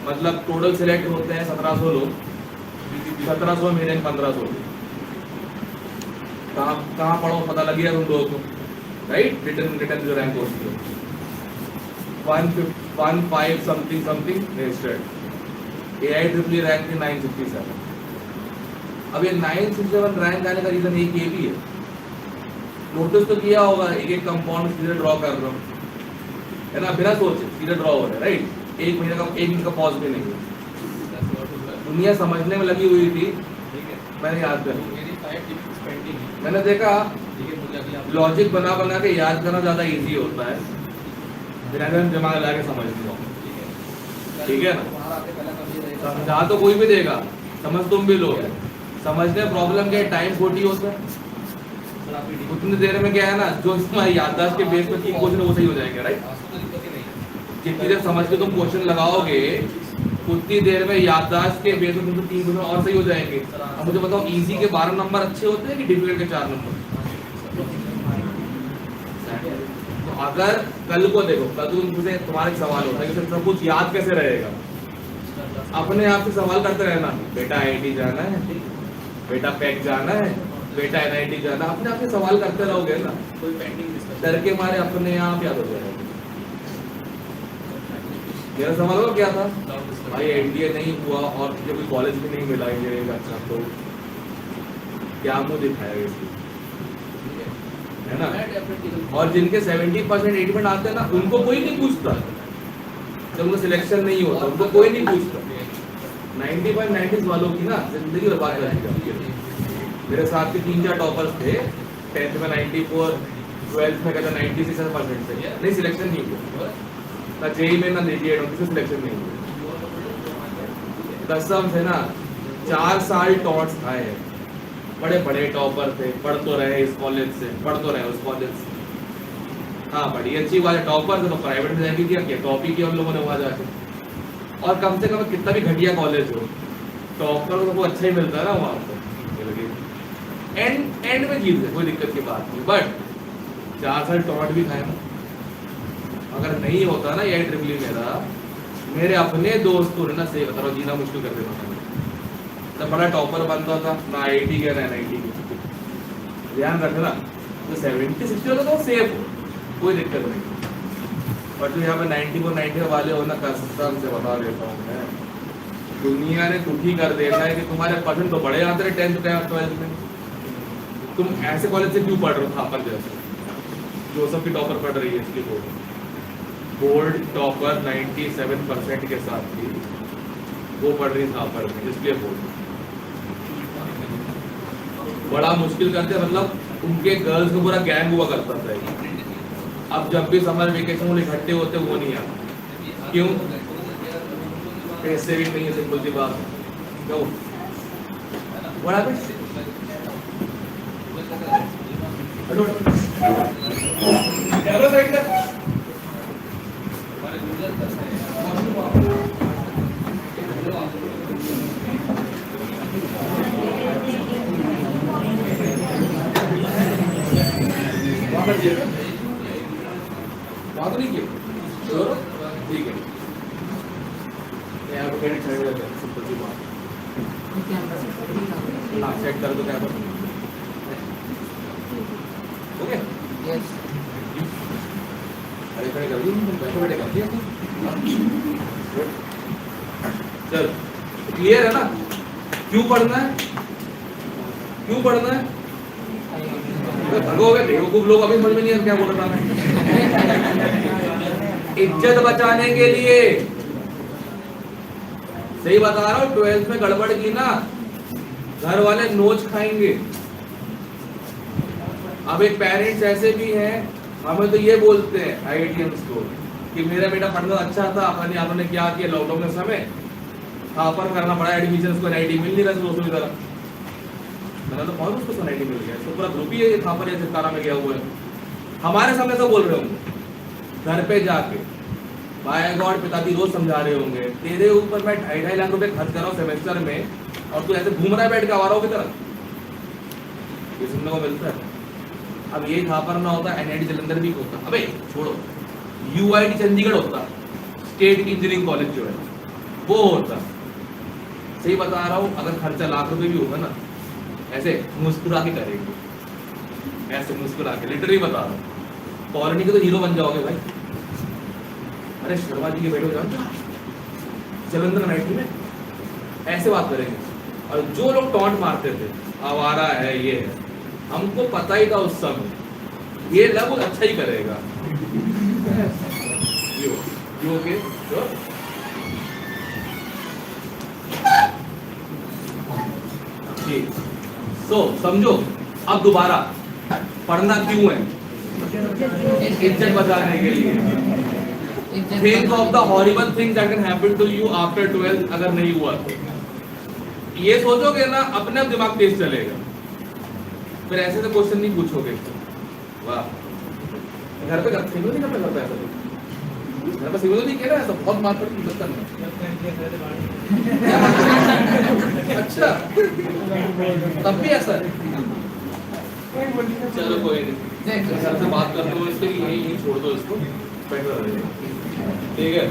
A: मतलब टोटल सिलेक्ट होते हैं 1700 लोग, 1700 मेरे 1500। कहाँ पढ़ो पता लग गया तुम लोगों को, राइट? रिटर्न जो रैंक होती है 115 समथिंग रजिस्टर्ड, AIEEE रैंक थी 957। अब ये 967 रैंक आने का रीजन एक ये भी है, नोटिस तो किया होगा, एक एक कंपाउंड सीधे ड्रॉ कर रहा हूँ, है ना, बिना सोचे सीधे ड्रॉ हो रहा है, राइट? एक महीने का पॉज भी नहीं है, दुनिया समझने में लगी हुई थी। मैंने याद कर, मैंने देखा लॉजिक बना बना के याद करना ज्यादा इजी होता है, बिना दिमाग लगा के समझ लो, ठीक है ना? समझा तो कोई भी देगा, समझ तुम भी लोगे, समझने प्रॉब्लम क्या है, टाइम 40 होता है, उतनी देर में क्या है ना, जो तुम्हारी याददाश्त के बेस पर 3 क्वेश्चन वो सही हो जाएंगे, राइट? जितनी देर समझ के तुम क्वेश्चन लगाओगे उतनी देर में याददाश्त के बेस पर तुम 3 क्वेश्चन और सही हो जाएंगे। अब मुझे बताओ, इजी के 12 नंबर अच्छे होते हैं कि डिफिकल्ट के 4 नंबर? तो अगर कल को देखो, कल तो तुमसे तुम्हारा सवाल होता है कि सब कुछ याद कैसे रहेगा, अपने आप से सवाल करते रहना, बेटा IIT जाना है, बेटा पैक जाना है, बेटा NIT जाना, अपने आप से सवाल करते रहोगे ना, कोई पेंडिंग डर के मारे अपने आप याद हो जाएगा। मेरा सवाल हो क्या था भाई, NDA नहीं हुआ और मुझे कोई कॉलेज भी नहीं मिला इंजीनियरिंग का, अच्छा तो क्या मुंह दिखाएगा इसकी, है ना? और जिनके 70% 80% आते हैं ना, उनको कोई नहीं पूछता, जब उनका सिलेक्शन नहीं होता उनको कोई नहीं पूछता। 90 वालों की ना जिंदगी बर्बाद कर दी। मेरे साथ के 3-4 टॉपर्स थे, 10th में 94, 12th में कहता 96% से, नहीं सिलेक्शन नहीं हुआ, ना JEE में ना JEE में सिलेक्शन नहीं हुआ, कसम से ना 4 साल टॉट्स खाए हैं, बड़े बड़े टॉपर थे, पढ़ तो रहे इस कॉलेज से, पढ़ तो रहे उस कॉलेज से, हाँ बड़ी अच्छी बात है, टॉपर थे तो प्राइवेट में जाके किया टॉपी किया उन लोगों ने वहाँ जाके, और कम से कम कितना भी घटिया कॉलेज हो, टॉपर को अच्छा ही मिलता है ना वहाँ पर, एंड में चीज है, कोई दिक्कत की बात नहीं, बट 4 साल टॉट भी खाए ना, अगर नहीं होता ना AIEEE मेरा, मेरे अपने दोस्तों ने ना सही बता रहा हूँ, जीना मुश्किल कर देता था, तब बड़ा टॉपर बनता था, ना IIT के ना NIT के, ध्यान रखना, तो 70-60 होता तो सेफ हो, कोई दिक्कत नहीं, बट जो यहाँ पे 94-90 वाले हो ना, कसम से बता देता हूँ मैं, दुनिया ने दुखी कर देना है कि तुम्हारे परसेंट तो बड़े आते रहे 10th 12th में, तुम ऐसे कॉलेज से क्यों पढ़ रहे हो, थापर जैसे जो सबकी टॉपर पढ़ रही है, इसलिए बोर्ड टॉपर 97% के साथ भी वो पढ़ रही थापर में, इसलिए बोर्ड बड़ा मुश्किल करते, मतलब उनके गर्ल्स को पूरा गैंग हुआ करता था, अब जब भी समर वेकेशन वो इकट्ठे होते वो नहीं आते, क्यों? पैसे भी नहीं है, सिंपल सी बात, क्यों? What happened? बात नहीं की, ठीक है, यहाँ पे क्रेडिट साइड रहता है, सिंपल सी बात, हाँ सेट कर दो क्या करो, ओके,
B: यस
A: अरे खड़े कर दिए, बैठे बैठे कर दिया, चल क्लियर है ना? क्यों पढ़ना है, क्यों पढ़ना है? भगोगे बेवकूफ लोग, अभी समझ में नहीं है क्या बोल रहा मैं, इज्जत बचाने के लिए, सही बता रहा हूँ, 12th में गड़बड़ की ना, घर वाले नोच खाएंगे। अब एक पेरेंट्स ऐसे भी हैं, हमें तो ये बोलते हैं IITians को कि मेरा बेटा पढ़ना अच्छा था, अपने आप ने क्या किया लॉकडाउन के समय, थापर करना पड़ा एडमिशन, उसको NIT मिल नहीं रहा दोस्तों की तरह, मैंने तो बहुत उसको NIT मिल गया, तो पूरा ग्रुप ही है थापर या सितारा में गया हुआ है, हमारे सामने तो बोल रहे होंगे, घर पे जाके बाय गॉड पिताजी रोज समझा रहे होंगे, तेरे ऊपर मैं 2.5 लाख रुपए खर्च कर रहा हूँ सेमेस्टर में, और तू ऐसे घूम रहा है बैठ के आवाराओं की तरह, ये सुनने को मिलता है। अब ये थापर ना होता NIT जलंधर भी होता, अबे छोड़ो, UIT चंडीगढ़ होता, स्टेट इंजीनियरिंग कॉलेज जो है वो होता, सही बता रहा हूँ, अगर खर्चा लाख रुपए भी होगा ना, ऐसे मुस्कुरा के करेंगे, ऐसे मुस्कुरा के लिटरली बता रहा हूँ, कॉलोनी के तो हीरो बन जाओगे भाई। अरे शर्मा जी के बैठो जाओ जलंधर नाइटी में, ऐसे बात करेंगे। और जो लोग टॉन्ट मारते थे आवारा है ये है, हमको पता ही था उस समय ये लग अच्छा ही करेगा। यू ओके ठीक। सो समझो अब दोबारा पढ़ना क्यों है, इज्जत बचाने के लिए। Think of the horrible things that can happen to you after 12 अगर नहीं हुआ तो ये सोचोगे ना, अपने आप दिमाग तेज चलेगा, फिर ऐसे तो क्वेश्चन नहीं पूछोगे। वाह घर पे करते नहीं करते घर पे ऐसा घर पे सिविल नहीं कह रहा, ऐसा बहुत मार पड़ती है करना। अच्छा तब भी ऐसा है, चलो कोई नहीं, घर से बात करते हो इसके लिए यही छोड़ दो इसको, बेटर रहेगा। ठीक है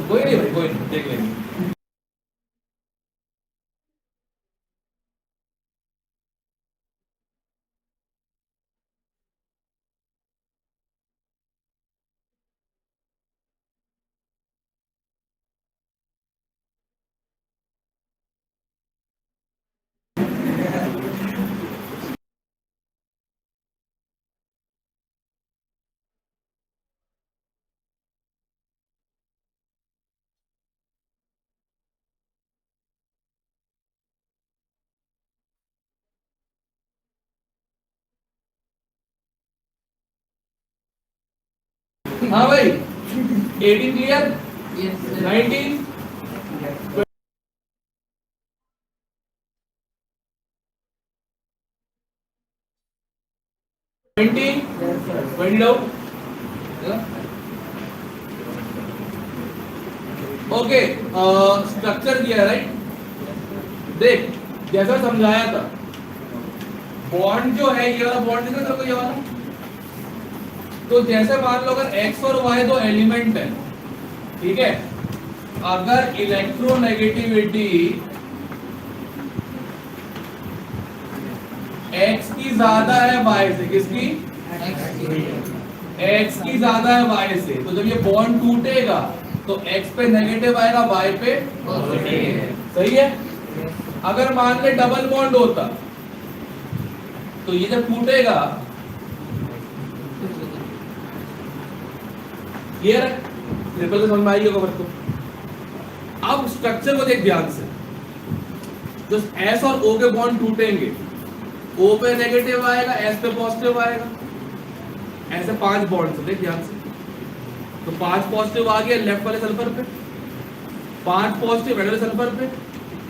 A: कोई नहीं भाई, कोई नहीं, देख लेंगे। हाँ भाई 18 क्लियर, 19 20 डाउट। ओके स्ट्रक्चर किया राइट। देख जैसा समझाया था, बॉन्ड जो है ये वाला बॉन्ड दिख रहा है ये वाला, तो जैसे मान लो अगर x और y दो एलिमेंट है, ठीक है, अगर इलेक्ट्रोनेगेटिविटी x की ज्यादा है y से, किसकी x की ज्यादा है y से, तो जब ये बॉन्ड टूटेगा तो x पे नेगेटिव आएगा y पे पॉजिटिव, सही है। अगर मान ले डबल बॉन्ड होता तो ये जब टूटेगा ये ट्रिपल समझ में आई होगा मेरे को। अब स्ट्रक्चर को देख ध्यान से, जो S और O के बॉन्ड टूटेंगे, O पे नेगेटिव आएगा, S पे पॉजिटिव आएगा, ऐसे 5 बॉन्ड से देख ध्यान से। तो 5 पॉजिटिव आ गया लेफ्ट वाले सल्फर पे, 5 पॉजिटिव राइट वाले सल्फर पे,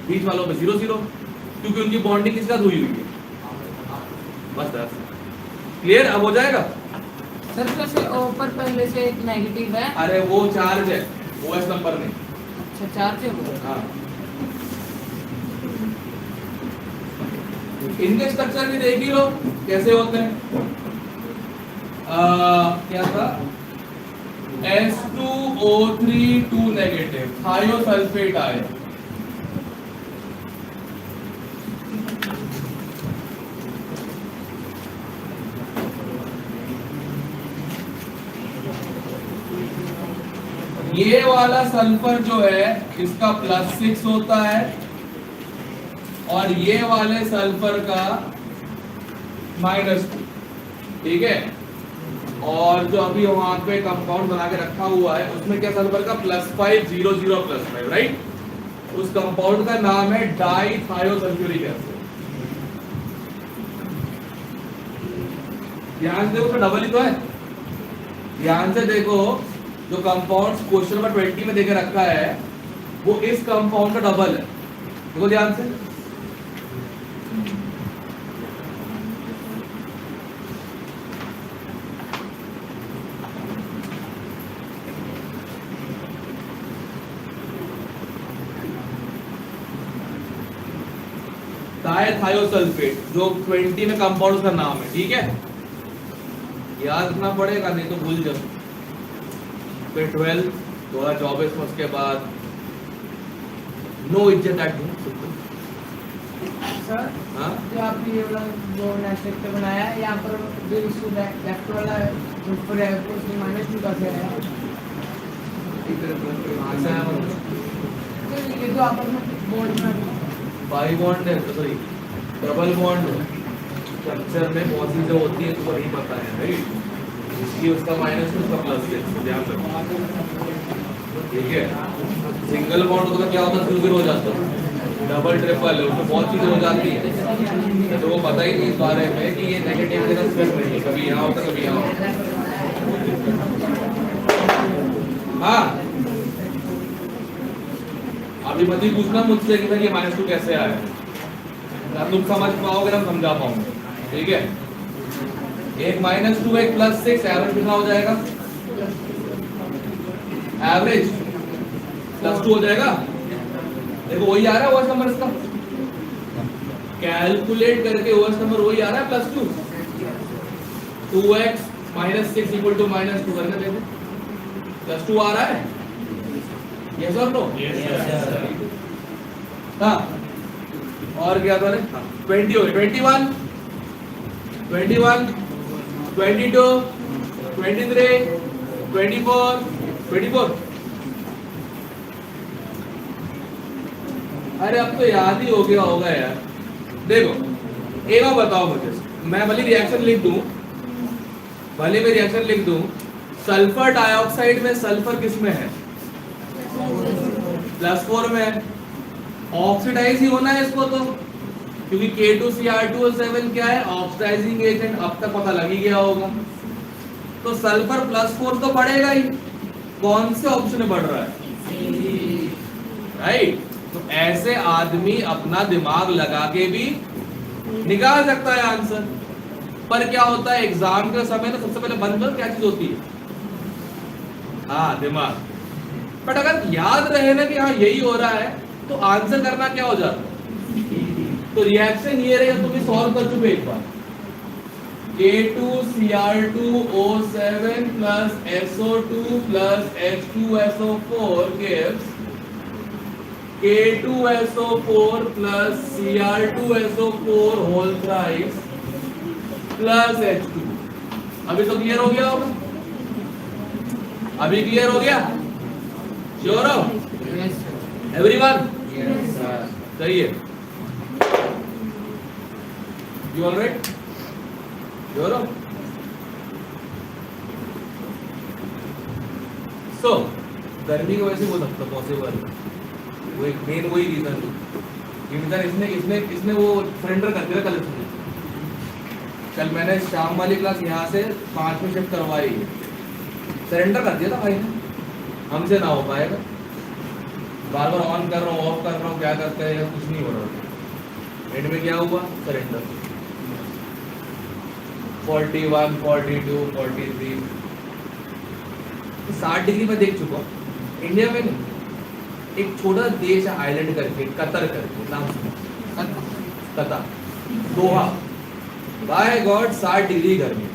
A: बीच वालों पे 0 0, क्योंकि उनकी बॉन्डिंग किसके साथ हुई है। बस क्लियर, अब हो जाएगा।
B: सर जैसे ऊपर पहले से एक नेगेटिव है,
A: अरे वो चार्ज है, OS नंबर नहीं।
B: अच्छा चार्ज है वो।
A: हाँ इनके स्ट्रक्चर भी देख ही लो कैसे होते हैं। क्या था, S2O3 2 नेगेटिव थायोसल्फेट आए, ये वाला सल्फर जो है इसका +6 होता है और ये वाले सल्फर का -2, ठीक है। और जो अभी वहां पे कंपाउंड बना के रखा हुआ है उसमें क्या सल्फर का +5 0 0 +5 राइट, उस कंपाउंड का नाम है डाइथायोसल्फ्यूरिक एसिड। ध्यान से देखो उसमें डबल ही तो है, ध्यान से देखो जो कंपाउंड क्वेश्चन नंबर 20 में देके रखा है वो इस कंपाउंड का डबल है, देखो ध्यान से। डाइथायोसल्फेट जो 20 में कंपाउंड का नाम है, ठीक है, याद रखना पड़ेगा नहीं तो भूल जाओ। फिर 12 2024 में उसके बाद नो इज्जत एट होम।
C: सर
A: हाँ
C: जो आपने ये वाला जो नेक्स्ट सेक्टर बनाया है यहाँ पर जो इस लेफ्ट वाला ऊपर है उसमें -2 का क्या है
A: ऐसा है मतलब
C: तो ये तो आप अपना बोर्ड में
A: बाई बॉन्ड है तो सॉरी डबल बॉन्ड स्ट्रक्चर में बहुत चीजें होती है तो वही पता है राइट। इसकी उसका माइनस उसका प्लस है ध्यान रखो ठीक है। सिंगल बॉन्ड होता तो क्या होता है फिर हो जाता डबल ट्रिपल है उसमें बहुत चीजें हो जाती है तो वो पता ही नहीं इस बारे में कि ये नेगेटिव का स्ट्रेस नहीं है कभी यहाँ होता कभी यहाँ होता। हाँ अभी मत ही पूछना मुझसे कि सर ये -2 कैसे आया तुम समझ पाओगे ना समझा पाओगे ठीक है। एक -2 एक +6 एवरेज कितना हो जाएगा एवरेज +2 हो जाएगा। देखो वही आ रहा है ओएस नंबर इसका कैलकुलेट करके ओएस नंबर वही आ रहा है +2 2x -6 = -2 करके देखो +2 आ रहा है यस और नो हाँ और क्या था 20 हो गए 21 22 23 24 अरे अब तो याद ही हो गया होगा यार। देखो एक बार बताओ मुझे मैं भले रिएक्शन लिख दूं सल्फर डाइऑक्साइड में सल्फर किस में है +4 में ऑक्सीडाइज ही होना है इसको तो क्योंकि K2Cr2O7 क्या है ऑक्सीडाइजिंग एजेंट अब तक पता लग ही गया होगा तो सल्फर +4 तो बढ़ेगा ही कौन से ऑप्शन में बढ़ रहा है राइट। तो ऐसे आदमी अपना दिमाग लगा के भी निकाल सकता है आंसर पर क्या होता है एग्जाम के समय ना सबसे पहले बंद कर क्या चीज होती है हाँ दिमाग बट अगर याद रहे ना कि हाँ यही हो रहा है तो आंसर करना क्या हो जाता है तो रिएक्शन ये रहेगा तुम सॉल्व कर चुके एक बार K2Cr2O7 plus SO2 plus H2SO4 gives K2SO4 plus Cr2SO4 whole thrice plus H2। अभी तो क्लियर हो गया होगा अभी क्लियर हो गया श्योर हो एवरीवन सही है यू ऑल राइट श्योर हो सो गर्मी की वजह से हो सकता पॉसिबल वो एक मेन वही रीजन इसने वो सरेंडर कर दिया कल मैंने शाम वाली क्लास यहाँ से 5 में शिफ्ट करवाई सरेंडर कर दिया था भाई ने हमसे ना हो पाएगा बार बार ऑन कर रहा हूँ ऑफ कर रहा हूँ क्या करते हैं कुछ नहीं हो रहा एंड में क्या हुआ सरेंडर 41 42 43 60 डिग्री में देख चुका इंडिया में नहीं एक छोटा देश है आइलैंड करके कतर करके नाम सुना कतर दोहा बाय गॉड 60 डिग्री गर्मी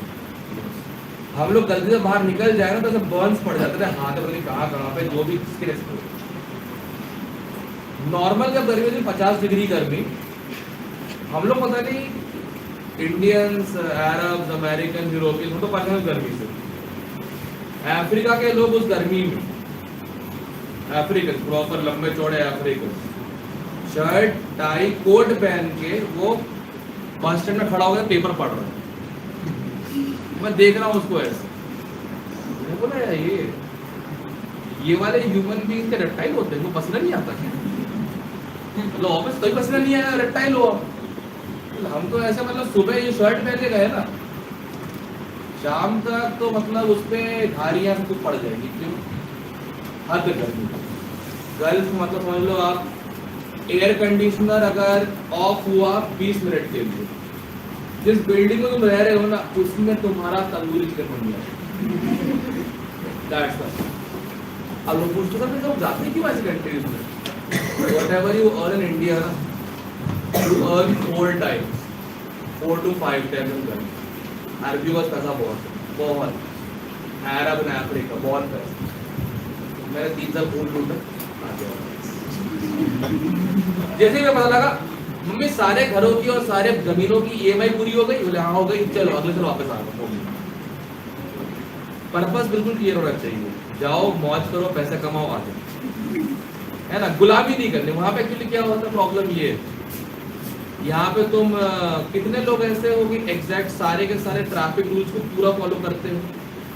A: हम लोग गलती से बाहर निकल जाए ना तो सब बर्न्स पड़ जाते थे हाथ में कहाँ पे जो भी नॉर्मल जब गर्मी होती 50 डिग्री गर्मी हम लोग पता नहीं इंडियंस अरब्स अमेरिकन यूरोपियन तो परेशान गर्मी से अफ्रीका के लोग उस गर्मी में अफ्रीकन प्रॉपर लंबे चौड़े अफ्रीकन शर्ट टाई कोट पहन के वो बस स्टैंड में खड़ा हो गया पेपर पढ़ रहा है मैं देख रहा हूँ उसको ऐसे मैं बोला यार ये वाले ह्यूमन बीइंग के रेप्टाइल होते हैं वो पसीना नहीं आता क्या मतलब ऑफिस कोई पसीना नहीं आया रेप्टाइल हो हम तो ऐसे मतलब सुबह ये शर्ट पहन के गए ना शाम तक तो मतलब उस पर धारियां से कुछ पड़ जाएंगी क्यों हद गर्मी गर्ल्स मतलब समझ लो आप एयर कंडीशनर अगर ऑफ हुआ 20 मिनट के लिए जिस बिल्डिंग में तुम रह रहे हो ना उसमें तुम्हारा तंदूरी चिकन बन गया अब लोग पूछते हैं तुम जाते क्यों ऐसी कंट्रीज में whatever you earn in India you earn 4 times 4 to 5 times in गर्मी अरबी का पैसा बहुत अरब ने अफ्रीका बहुत पैसा मैंने 3 साल फूल लूटा जैसे ही मैं पता लगा मम्मी सारे घरों की और सारे जमीनों की ईएमआई पूरी हो गई? बोले हाँ हो गई, चलो अगले साल वापस आ गए। पर्पस बिल्कुल क्लियर होना चाहिए, जाओ मौज करो, पैसे कमाओ, आ जाओ, है ना, गुलामी नहीं करनी। वहां पे एक्चुअली क्या होता है, प्रॉब्लम ये है, यहाँ पे तुम कितने लोग ऐसे हो कि एग्जैक्ट सारे के सारे ट्रैफिक रूल्स को पूरा फॉलो करते हो?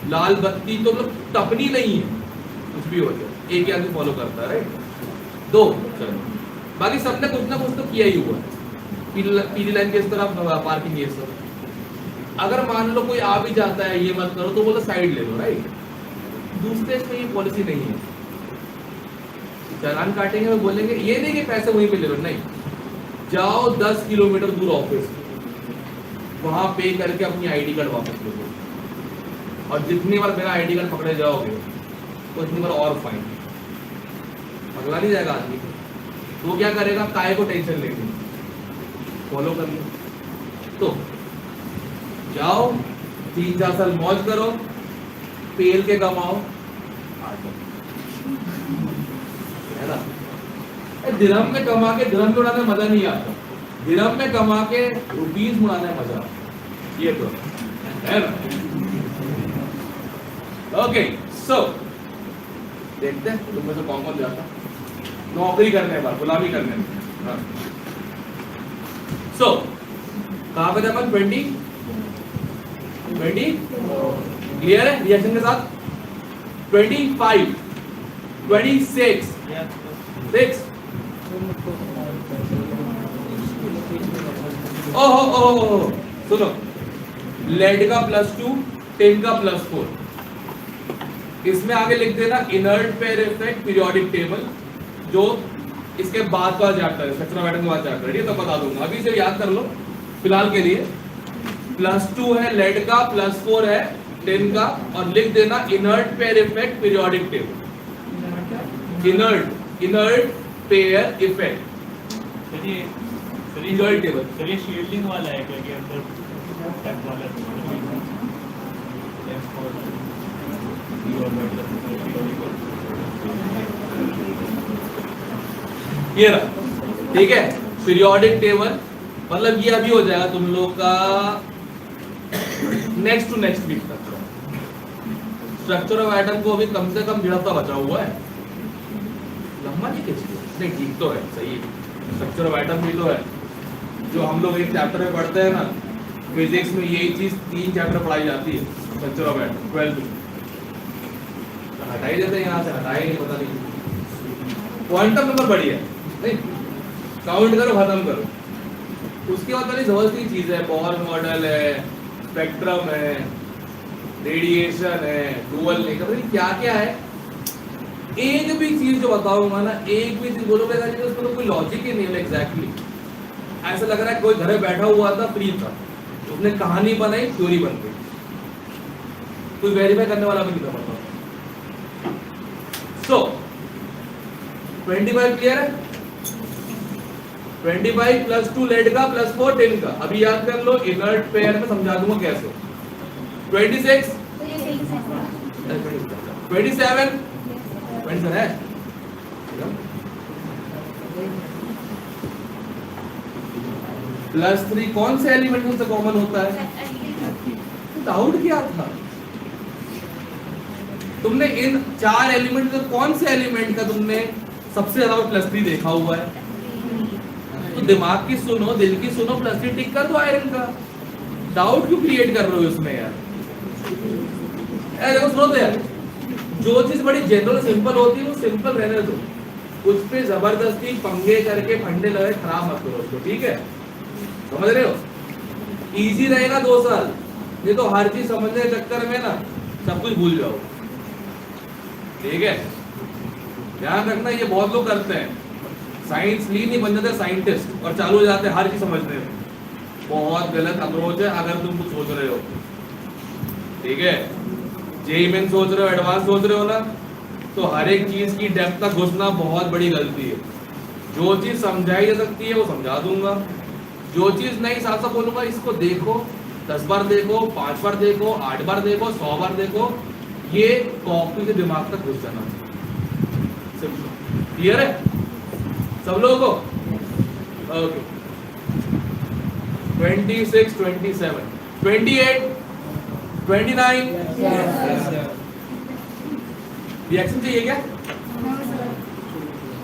A: लाल बत्ती तो मतलब टपनी नहीं है, कुछ भी हो जाए एक ही आदमी फॉलो करता है, राइट? दो, चलो बाकी सबने कुछ ना कुछ तो किया ही हुआ है। पीली लाइन के इस तरफ पार्किंग ये सब, अगर मान लो कोई आ भी जाता है ये मत करो तो बोलो साइड ले लो, राइट? दूसरे इसमें ये पॉलिसी नहीं है, चालान काटेंगे वो बोलेंगे ये नहीं कि पैसे वहीं पे ले लो, नहीं, जाओ 10 किलोमीटर दूर ऑफिस, वहां पे करके अपनी आईडी कार्ड वापस ले लो, और जितनी बार मेरा आईडी कार्ड पकड़े जाओगे उतनी बार और फाइन। पकड़ा नहीं जाएगा आदमी को, वो क्या करेगा, काय को टेंशन लेके फॉलो कर लो। तो जाओ 3-4 साल मौज करो, पेल के कमाओ, है ना? दिरहम में कमा के दिरहम में उड़ाने मजा नहीं आता, दिरहम में कमा के रुपीज उड़ाने मजा आता, ये तो है ना? ओके, सो देखते हैं तुम में से कौन कौन जाता नौकरी करने के बाद, गुलामी करने में। सो कहां पे थे अपन? 20 क्लियर है रिएक्शन के साथ? 25 26 6 ओहो सुनो, लेड का +2, 10 का +4, इसमें आगे लिख देना inert pair effect periodic table, जो इसके बाद का चैप्टर है, स्ट्रक्चर ऑफ एटम के बाद चैप्टर है, तो बता दूंगा, अभी से याद कर लो फिलहाल के लिए। +2 है लेड का, +4 है 10 का, और लिख देना inert pair effect periodic table, inert pair effect periodic table.
D: Sir ये शील्डिंग वाला है क्या कि अंदर टैप वाला
A: ये रहा, ठीक है? पीरियोडिक टेबल मतलब ये अभी हो जाएगा तुम लोग का नेक्स्ट टू नेक्स्ट वीक तक। स्ट्रक्चर ऑफ एटम को अभी कम से कम 1.5 हफ्ता बचा हुआ है, लंबा नहीं खींचिए, नहीं ठीक तो है, सही है। स्ट्रक्चर ऑफ एटम भी तो है, जो हम लोग एक चैप्टर में पढ़ते हैं ना, फिजिक्स में यही चीज 3 चैप्टर पढ़ाई जाती है, स्ट्रक्चर ऑफ एटम 12 में। हटाई देते हैं यहाँ से, हटाए नहीं, पता नहीं। क्वांटम नंबर बढ़िया नहीं, काउंट करो खत्म करो, उसके बाद वाली जबरदस्ती चीज है, बोहर मॉडल है, स्पेक्ट्रम है, रेडिएशन है, डुअल नहीं कर क्या क्या है। एक भी चीज जो बताऊंगा ना, एक भी चीज बोलोगे उसको तो कोई लॉजिक ही नहीं है एग्जैक्टली। ऐसा लग रहा है कोई घर में बैठा हुआ था, फ्री था, उसने कहानी बनाई, थ्योरी बन गई, कोई वेरीफाई करने वाला भी नहीं था। बताओ। सो 25 क्लियर है? 25 +2 लेड का, +4 10 का। अभी याद कर लो, इनर्ट पेयर में समझा दूंगा कैसे। 26 27 है +3 कौन से एलिमेंट से कॉमन होता है? डाउट क्या था तुमने? इन 4 एलिमेंट में कौन से एलिमेंट का तुमने सबसे ज्यादा +3 देखा हुआ है? तो दिमाग की सुनो, दिल की सुनो, +3 टिक कर दो आयरन का। डाउट क्यों क्रिएट कर रहे हो इसमें यार? देखो सुनो तो यार, जो चीज बड़ी जनरल सिंपल होती है वो सिंपल रहने दो, उस पे जबरदस्ती पंगे करके फंडे लगे खराब मत करो उसको, ठीक है? समझ रहे हो? इजी रहेगा 2 साल, नहीं तो हर चीज समझने के चक्कर में ना सब कुछ भूल जाओ, ठीक है? ध्यान रखना, ये बहुत लोग करते हैं, साइंस ली नहीं बन जाते साइंटिस्ट और चालू हो जाते हैं हर चीज समझने में। बहुत गलत अप्रोच है अगर तुम कुछ सोच रहे हो, ठीक है? जेईई मेन सोच रहे हो, एडवांस सोच रहे हो ना, तो हर एक चीज की डेप्थ तक घुसना बहुत बड़ी गलती है। जो चीज समझाई जा सकती है वो समझा दूंगा, जो चीज नहीं साफ साफ बोलूंगा इसको देखो, 10 बार देखो, 5 बार देखो, 8 बार देखो, 100 बार देखो, ये कॉपी से दिमाग तक घुस जाना। क्लियर है सब लोगों को? ओके, 26, 27, 28, 29। रिएक्शन चाहिए क्या?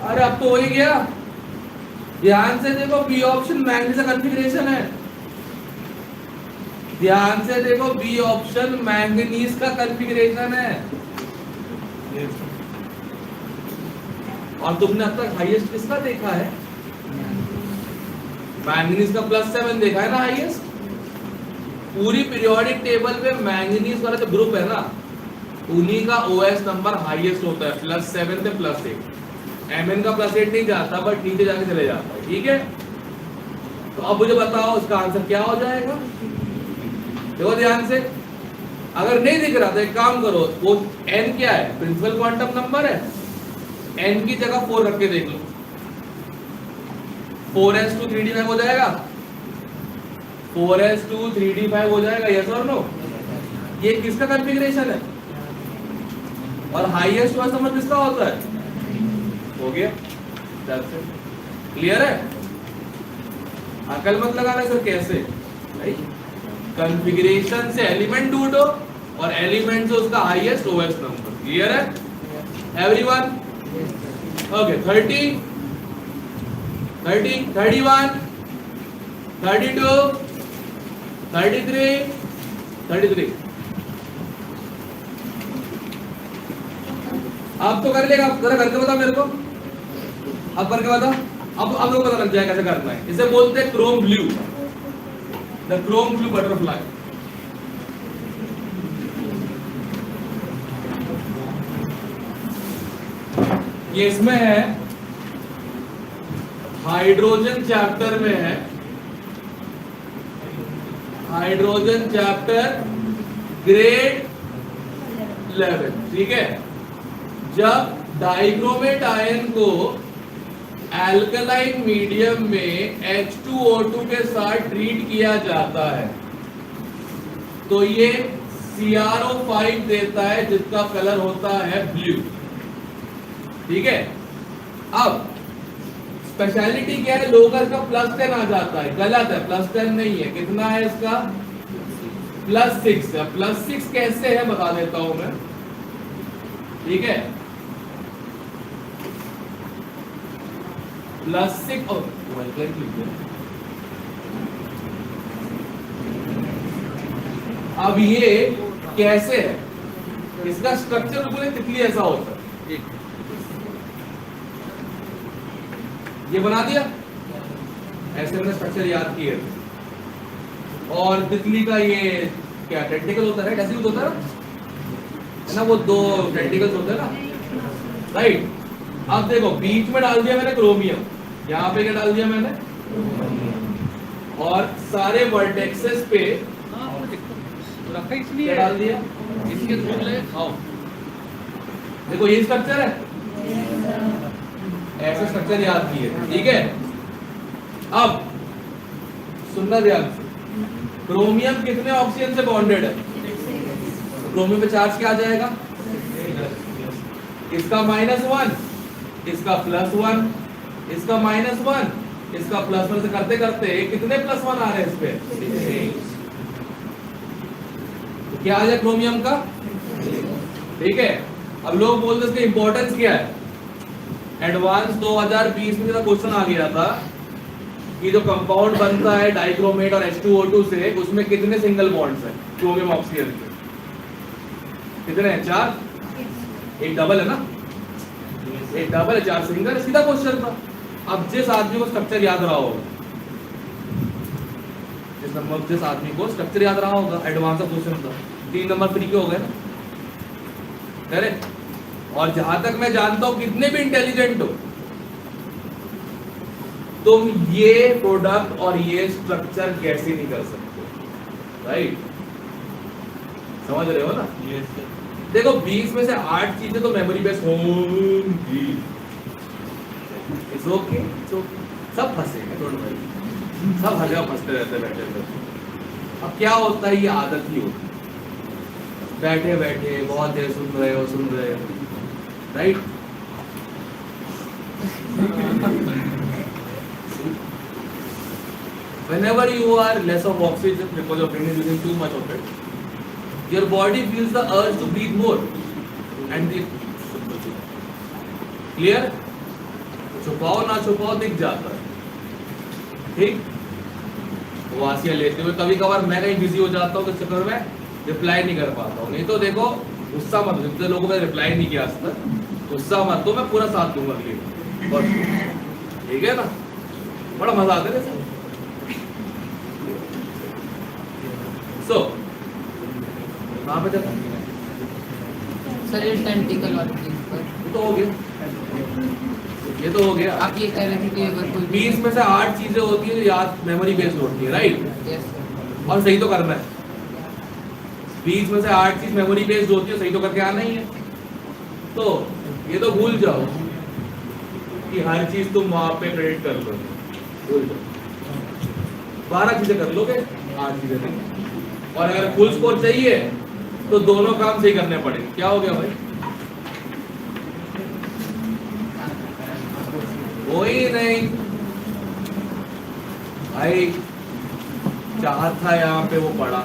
A: अरे अब तो हो ही गया। ध्यान से देखो, बी ऑप्शन मैग्नीज का कॉन्फ़िगरेशन है। ध्यान से देखो, बी ऑप्शन मैंगनीज का कॉन्फ़िगरेशन है। और तुमने अब तक हाईएस्ट किसका देखा है? मैंगनीज का +7 देखा है ना हाईएस्ट। पूरी पीरियोडिक टेबल में मैंगनीज वाला जो ग्रुप है ना, उन्हीं का ओएस नंबर हाईएस्ट होता है, +7 से +8। एमएन का +8 नहीं जाता, बट नीचे जाके चले जाता है। ठीक है, तो अब मुझे बताओ इसका आंसर क्या हो जाएगा। देखो ध्यान से, अगर नहीं दिख रहा तो एक काम करो, वो n क्या है? प्रिंसिपल क्वांटम नंबर है। n की जगह 4 रख के देख लो, 4s2 3d5 हो जाएगा। 4s2 3d5 हो जाएगा, यस और नो? ये किसका कॉन्फ़िगरेशन है? और हाईएस्ट वाला नंबर किसका होता है? हो गया, क्लियर है? अकल मत लगाना सर, कैसे? कॉन्फ़िगरेशन से एलिमेंट ढूंढो और एलिमेंट से उसका हाईएस्ट ओएस नंबर। क्लियर है एवरीवन? ओके, 30, 30, 31, 32, 33, 33। अब तो कर लेगा, जरा करके बता मेरे को। अब करके बता, अब लोग पता लग जाएगा कैसे करना है। इसे बोलते हैं Chrome blue, the Chrome blue butterfly. ये इसमें है, हाइड्रोजन चैप्टर में है, हाइड्रोजन चैप्टर ग्रेड 11। ठीक है, जब डाइक्रोमेट आयन को एल्कलाइन मीडियम में H2O2 के साथ ट्रीट किया जाता है तो ये CrO5 देता है, जिसका कलर होता है ब्लू। ठीक है, अब स्पेशलिटी क्या है? लोकल का +10 आ जाता है। गलत है, +10 नहीं है। कितना है इसका? +6 है। +6 कैसे है बता देता हूं मैं। ठीक है, +6 और अब ये कैसे है? इसका स्ट्रक्चर बिल्कुल तितली ऐसा होता है। ये बना दिया, ऐसे मैंने स्ट्रक्चर याद किए। और तितली का ये क्या टेंटिकल होता है? ऐसे ही होता है ना, वो 2 टेंटिकल्स होते हैं ना, राइट? अब देखो, बीच में डाल दिया मैंने क्रोमियम, यहाँ पे क्या डाल दिया मैंने, और सारे वर्टेक्सेस पे
E: रखा इसलिए
A: क्या डाल दिया?
E: इसके थ्रू ले आओ।
A: देखो ये स्ट्रक्चर है, ऐसे स्ट्रक्चर याद किए। ठीक है, अब सुनना ध्यान से, क्रोमियम कितने ऑक्सीजन से बॉन्डेड है? क्रोमियम पे चार्ज क्या आ जाएगा? इसका -1, इसका +1, इसका -1, इसका +1 से करते करते कितने +1 आ रहे हैं इस पे? तो क्या आ जाए क्रोमियम का? ठीक है, अब लोग बोलते हैं इसका इंपॉर्टेंस क्या है? एडवांस 2020 में क्वेश्चन आ गया था कि जो कंपाउंड बनता है डाइक्रोमेट और H2O2 से, उसमें कितने सिंगल बॉन्ड्स हैं क्रोमियम ऑक्सीजन के? कितने हैं? 4। एक डबल है ना, एक डबल है, 4 सिंगल। सीधा क्वेश्चन था। अब जिस आदमी को स्ट्रक्चर याद रहा होगा, जिस आदमी को स्ट्रक्चर याद रहा होगा, एडवांस क्वेश्चन था, 3 नंबर फ्री के हो गए ना, करेक्ट? और जहां तक मैं जानता हूं, कितने भी इंटेलिजेंट हो तुम, ये प्रोडक्ट और ये स्ट्रक्चर कैसे नहीं कर सकते, राइट? समझ रहे हो ना?
D: Yes sir.
A: देखो 20 में से 8 चीजें तो मेमोरी बेस्ड होंगी। इट्स ओके, सब फंसेंगे, डोंट वरी, सब हर जगह फंसते रहते बैठे बैठे। अब क्या होता है, ये आदत ही होती है, बैठे बैठे बहुत देर सुन रहे हो, right? whenever you are less of oxygen because your brain is using too much of it, your body feels the urge to breathe more and the clear, छुपाओ ना छुपाओ दिख जाता है, ठीक। वासियां लेते हुए कभी कभार मैं कहीं बिजी हो जाता हूँ तो चक्कर में रिप्लाई नहीं कर पाता हूँ। नहीं तो देखो गुस्सा मत, जितने लोगों ने रिप्लाई नहीं किया आज तक गुस्सा मत, तो मैं पूरा साथ दूंगा अगली बार, ठीक है ना। बड़ा मजा आता है सर। सो कहाँ पे जाता
B: सर ये टेंटिकल वाली चीज पर
A: तो हो गया, ये तो हो गया।
B: आप ये कह रहे थे कि अगर कोई
A: 20 में से 8 चीजें होती है जो याद मेमोरी बेस्ड होती है, राइट।
B: Yes, sir.
A: और सही तो करना है। 20 में से 8 चीज मेमोरी बेस्ड होती है, सही तो करके आना ही है। तो ये तो भूल जाओ कि हर चीज तुम वहां पे क्रेडिट कर लो, भूल जाओ। 12 चीजें कर लोगे, 8 चीजें नहीं। और अगर फुल स्कोर चाहिए तो दोनों काम सही करने पड़ेंगे। क्या हो गया भाई? कोई नहीं भाई, चाहत था यहाँ पे वो पढ़ा,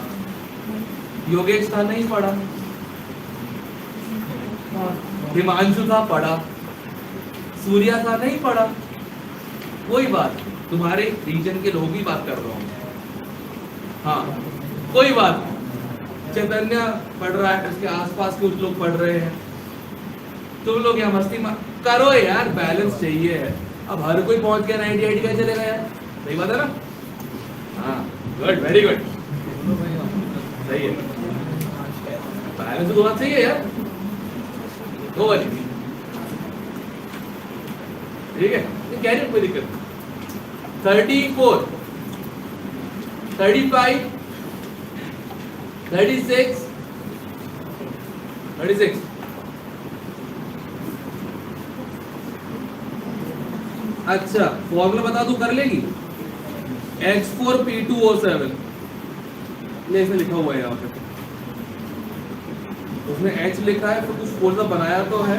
A: योगेश था नहीं पढ़ा, हिमांशु था पढ़ा, सूर्या था नहीं पढ़ा। कोई बात, तुम्हारे रीजन के लोग ही बात कर रहा हूँ। हाँ कोई बात, चैतन्य पढ़ रहा है, उसके आसपास कुछ लोग पढ़ रहे हैं, तुम लोग यहाँ मस्ती करो यार, बैलेंस चाहिए है। अब हर कोई पहुंच गया 90 का चलेगा यार, सही बात है ना। हाँ गुड, वेरी गुड, सही है, बैलेंस तो बात सही है यार, दो वाली ठीक है, कह रही कोई दिक्कत नहीं। 34, 35, 36, 36 अच्छा फॉर्मूला बता दूं, कर लेगी। H4P2O7 ने इसमें लिखा हुआ है यहाँ पे, उसमें H लिखा है, फिर कुछ फॉर्मूला बनाया तो है,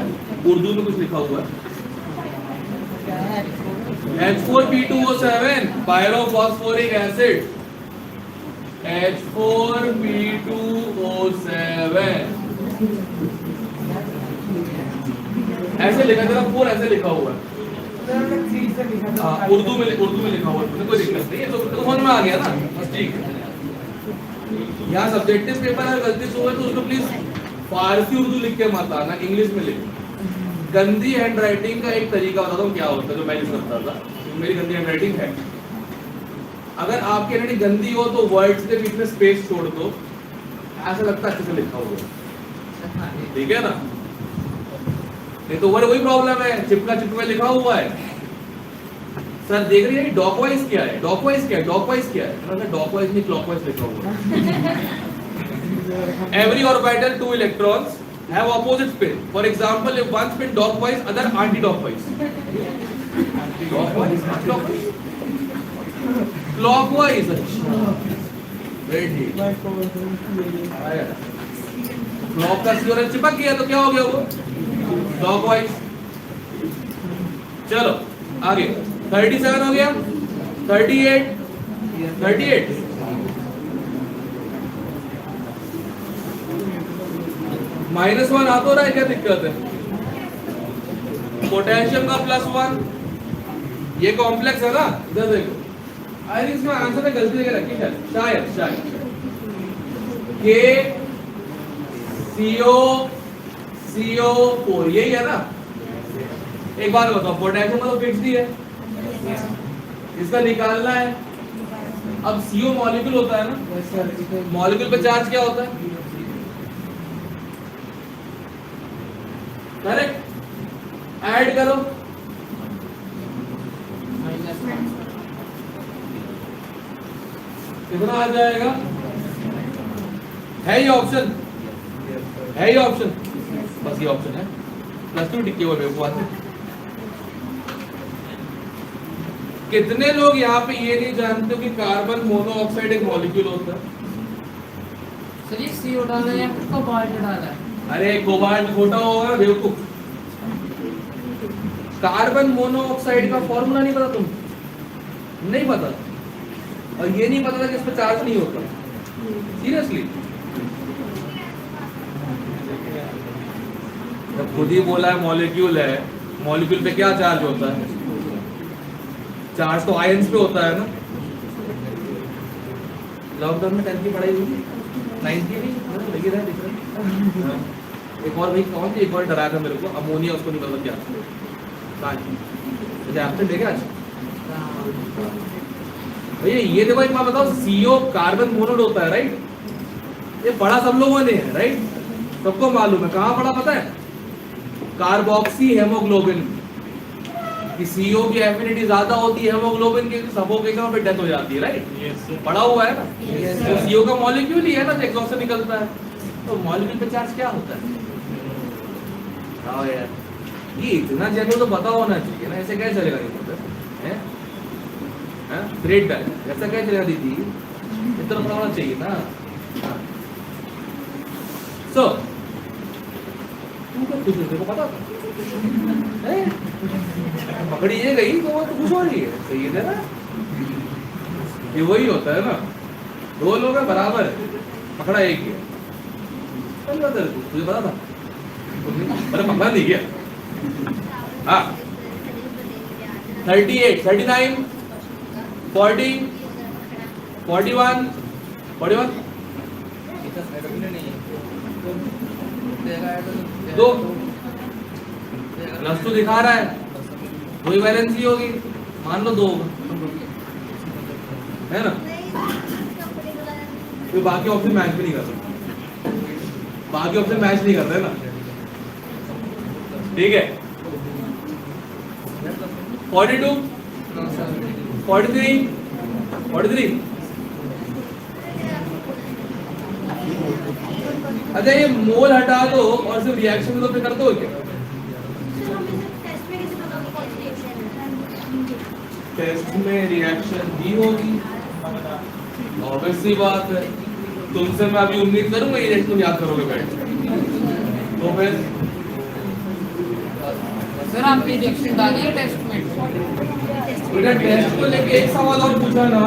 A: उर्दू में कुछ लिखा हुआ है। H4P2O7 पायरोफॉस्फोरिक एसिड, H4P2O7 ऐसे लिखा, जरा 4 ऐसे लिखा हुआ है। उर्दू में लिखा हुआ है, कोई दिक्कत नहीं है, तो समझ में आ गया ना, बस ठीक है। यहाँ सब्जेक्टिव पेपर है, गलती से हुआ तो उसको प्लीज फारसी उर्दू लिख के मत आना, इंग्लिश में लिखो। गंदी हैंड राइटिंग का एक तरीका बताता हूँ क्या होता है, जो मैं यूज करता था। मेरी गंदी हैंड राइटिंग है, अगर आपकी हैंड गंदी हो तो वर्ड्स के बीच में स्पेस छोड़ दो, ऐसा लगता है अच्छे से लिखा हुआ, ठीक है ना। नहीं तो वही प्रॉब्लम है, चिपका चिपका लिखा हुआ है। सर देख रही है डॉकवाइज क्या है, डॉकवाइज क्या है, डॉकवाइज क्या है, डॉकवाइज नहीं क्लॉकवाइज लिखा हुआ है। Every orbital 2 electrons have opposite spin. For example, if one spin clockwise, other anti-clockwise. Clockwise, clockwise. Clockwise. Very ठीक। क्लॉक का सी चिपक गया तो क्या हो गया वो? क्लॉकवाइज। चलो आगे 37 हो गया, 38, 38 -1 आ तो रहा है, क्या दिक्कत है? पोटेशियम का +1, ये कॉम्प्लेक्स है ना, इधर देखो। आई थिंक इसमें आंसर में गलती करके रखी है शायद के CO4 यही है ना। एक बात बताओ, पोटेशियम का तो फिक्स ही है, इसका निकालना है। अब CO मॉलिक्यूल होता है ना, मॉलिक्यूल पे चार्ज क्या होता है? करेक्ट, ऐड करो, कितना आ जाएगा? है ये ऑप्शन, है ये ऑप्शन, बस ये ऑप्शन है। +2 टिके हुए बात है। कितने लोग यहाँ पे ये नहीं जानते कि कार्बन मोनोऑक्साइड एक मॉलिक्यूल होता है?
B: सर ये CO डाला है या फिर कोबाल्ट डाला है?
A: अरे कोबाल्ट खोटा होगा ना बेवकूफ। कार्बन मोनोऑक्साइड का फॉर्मूला नहीं पता तुम? नहीं पता? और ये नहीं पता था कि इस पर चार्ज नहीं होता। सीरियसली, जब खुद ही बोला है मॉलिक्यूल है, मॉलिक्यूल पे क्या चार्ज होता है? चार्ज तो आयंस पे होता है ना। लॉकडाउन में 10th की पढ़ाई हुई, 9th की भी लगी रहा डिफरेंट। एक और भाई कौन सी एक और डराया था मेरे को, अमोनिया, उसको नहीं पता क्या मुझे आपने देखा आज भैया। ये देखो, एक बात बताओ, CO कार्बन मोनोड होता है, राइट? ये पढ़ा सब लोगों ने है, राइट? सबको मालूम है। कहाँ पढ़ा पता है? कार्बोक्सी हेमोग्लोबिन की CO की एफिनिटी ज्यादा होती है हेमोग्लोबिन की, सफोकेशन पे डेथ हो जाती है, राइट?
D: Yes sir.
A: पढ़ा हुआ है ना? तो CO का मॉलिक्यूल ही है ना जो एग्जॉस्ट से निकलता है। तो मॉलिक्यूल पे चार्ज क्या होता है? हाँ यार, ये इतना जनरल तो पता होना चाहिए ना, ऐसे कैसे चलेगा? ये ग्रेट बैलेंस ऐसा क्या चलेगा दीदी? इतना पता होना चाहिए ना। सो कुछ को पता था पकड़ी ये गई तो वो तो खुश हो रही है, सही है ना? ये वही होता है ना, दो लोग हैं बराबर है, पकड़ा एक ही है। तुझे पता था? अरे पकड़ा नहीं गया। हाँ 38, 39, 40, 41, 41 दो प्लस 2 दिखा रहा है, वही बैलेंस ही होगी, मान लो 2 है ना? तो बाकी ऑप्शन मैच भी नहीं कर सकते, बाकी ऑप्शन मैच नहीं करते ना, ठीक है? 42, 43, 43। अच्छा ये मोल हटा दो और सिर्फ रिएक्शन तो कर दो क्या? टेस्ट में रिएक्शन भी होगी, ऑब्वियस सी बात है। तुमसे मैं अभी उम्मीद करूंगा ये तुम याद करोगे बैठ तो फिर
B: सर आप रिजेक्शन डालिए टेस्ट में।
A: बेटा टेस्ट को लेके एक सवाल और पूछा ना,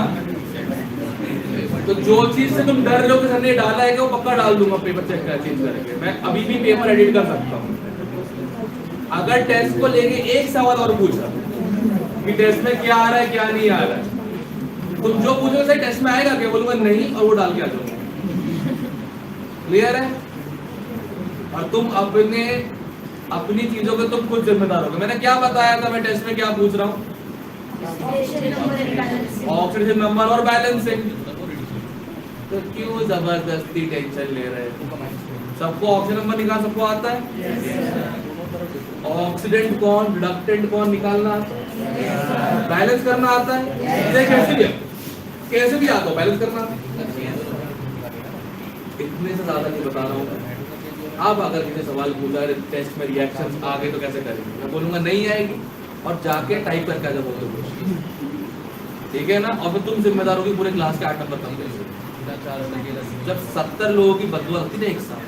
A: तो जो चीज से तुम डर रहे हो कि सर ने डाला है कि वो पक्का डाल दूंगा पेपर चेक कर चेंज करके, मैं अभी भी पेपर एडिट कर सकता हूँ। अगर टेस्ट को लेके एक सवाल और पूछा कि टेस्ट में क्या आ रहा है क्या नहीं आ रहा है, तुम जो पूछोगे सर टेस्ट में आएगा क्या, बोलूंगा नहीं और वो डाल के आ जाऊंगा। क्लियर है? और तुम अपनी चीजों के तुम खुद जिम्मेदार होगे। मैंने क्या बताया था, मैं टेस्ट में क्या पूछ रहा हूँ? ऑक्सीडेशन नंबर और बैलेंसिंग। तो क्यों जबरदस्ती टेंशन ले रहे हैं? सबको ऑक्सीजन नंबर निकाल सबको आता है? ऑक्सीडेंट कौन रिडक्टेंट कौन निकालना आता है? बैलेंस करना आता है? कैसे भी आता हो बैलेंस करना। इतने से ज्यादा नहीं बता रहा हूँ। अब अगर किसी सवाल पूछा टेस्ट में रिएक्शंस आ गए तो कैसे करेंगे, मैं बोलूंगा नहीं आएगी और जाके टाइप करके आ जाओ बोलते, ठीक है ना? और फिर तुम जिम्मेदार होगी पूरे क्लास के 8 नंबर कम कर। जब 70 लोगों की बदुआ होती है एक साथ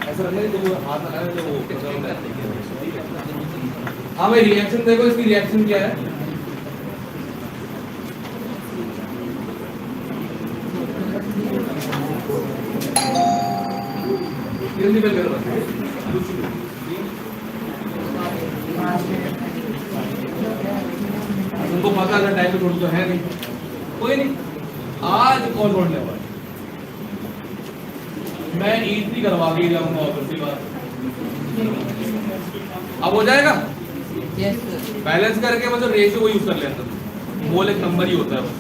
A: ऐसा लगता है तो हाथ लगाए तो वो। हाँ भाई रिएक्शन देखो, इसकी रिएक्शन क्या है? उनको पता है टाइम थोड़ी तो है नहीं, कोई नहीं। आज कौन छोड़ने वाला, मैं E3 करवा के जाऊंगा ऑफिस की बात। अब हो जाएगा
B: यस सर।
A: बैलेंस करके मतलब रेशियो को यूज कर लेता, मोल एक नंबर ही होता है बस।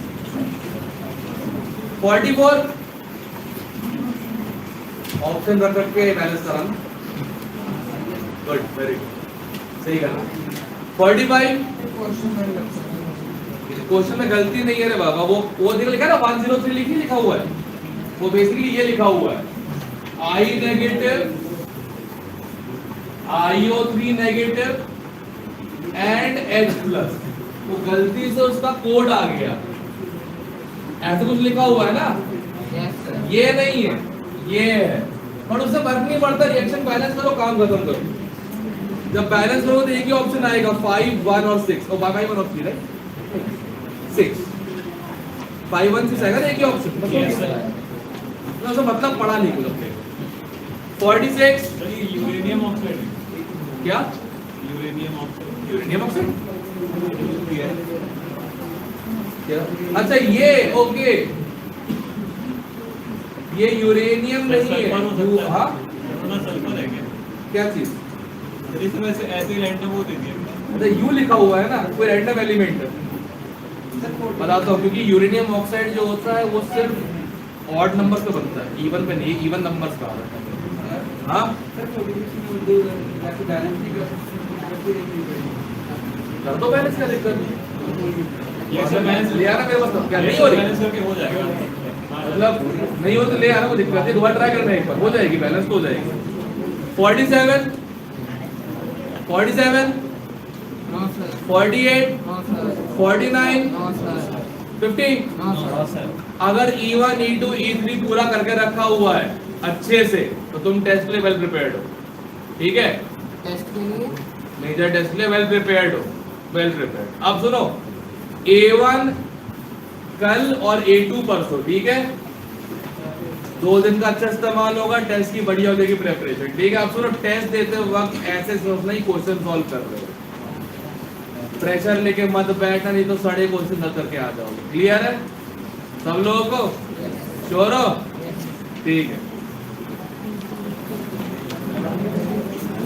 A: 44 ऑप्शन रख के बैलेंस कराना, गुड वेरी गुड, सही करना। 45 क्वेश्चन में गलती नहीं है रे बाबा, वो देख लिखा ना 103 लिखा हुआ है, वो बेसिकली ये लिखा हुआ है I negative IO3 negative and H plus. वो गलती से उसका कोड आ गया, ऐसा कुछ लिखा हुआ है ना,
B: यस सर।
A: ये नहीं है ये है, पर उससे फर्क नहीं पड़ता। रिएक्शन बैलेंस करो, काम खत्म करो, जब बैलेंस करोगे तो एक ही ऑप्शन आएगा 5, 1 और 6 और 5, 1 और 3 राइट 6 5, 1, 6 आएगा ना एक ही ऑप्शन
D: Yes, sir.
A: तो मतलब पढ़ा नहीं कुछ 46
D: सर ये यूरेनियम ऑक्साइड है।
A: क्या
D: यूरेनियम ऑक्साइड
A: यूरेनियम ऑक्साइड क्या अच्छा ये ओके ये यूरेनियम नहीं है हाँ
D: थोड़ा सल्फर है क्या?
A: क्या चीज
D: इस वजह से ऐसे रैंडम वो दे दिया।
A: अच्छा यू लिखा हुआ है ना कोई रैंडम एलिमेंट बताता हूँ क्योंकि यूरेनियम ऑक्साइड जो होता है वो सिर्फ ऑड नंबर पे बनता है इवन पे नहीं इवन नंबर्स का हाँ कर दो बैलेंस क्या दिक्कत नहीं
D: ये सर बैलेंस
A: ले आना मेरे पास तो क्या नहीं हो रही
D: बैलेंस करके हो जाएगा।
A: मतलब नहीं हो तो ले आना कोई दिक्कत नहीं दोबारा ट्राई करना एक बार हो जाएगी बैलेंस तो हो जाएगी 47 47
B: no sir
A: 48
B: no sir
A: 49
B: no sir
A: 50
B: no sir
A: अगर E1 E2 E3 पूरा करके रखा हुआ है अच्छे से तो तुम टेस्ट के लिए वेल प्रिपेयर्ड हो ठीक है
B: टेस्ट के लिए
A: मेजर टेस्ट के लिए वेल प्रिपेयर्ड हो वेल प्रिपेयर्ड अब सुनो A1 कल और A2 परसों ठीक है 2 दिन का अच्छा इस्तेमाल होगा टेस्ट की बढ़िया हो जाएगी प्रेपरेशन ठीक है अब सुनो टेस्ट देते वक्त ऐसे सोचना ही क्वेश्चन सॉल्व कर रहे हो प्रेशर लेके मत बैठना नहीं तो साढ़े क्वेश्चन न करके आ जाओगे क्लियर है सब लोगों को श्योर हो ठीक है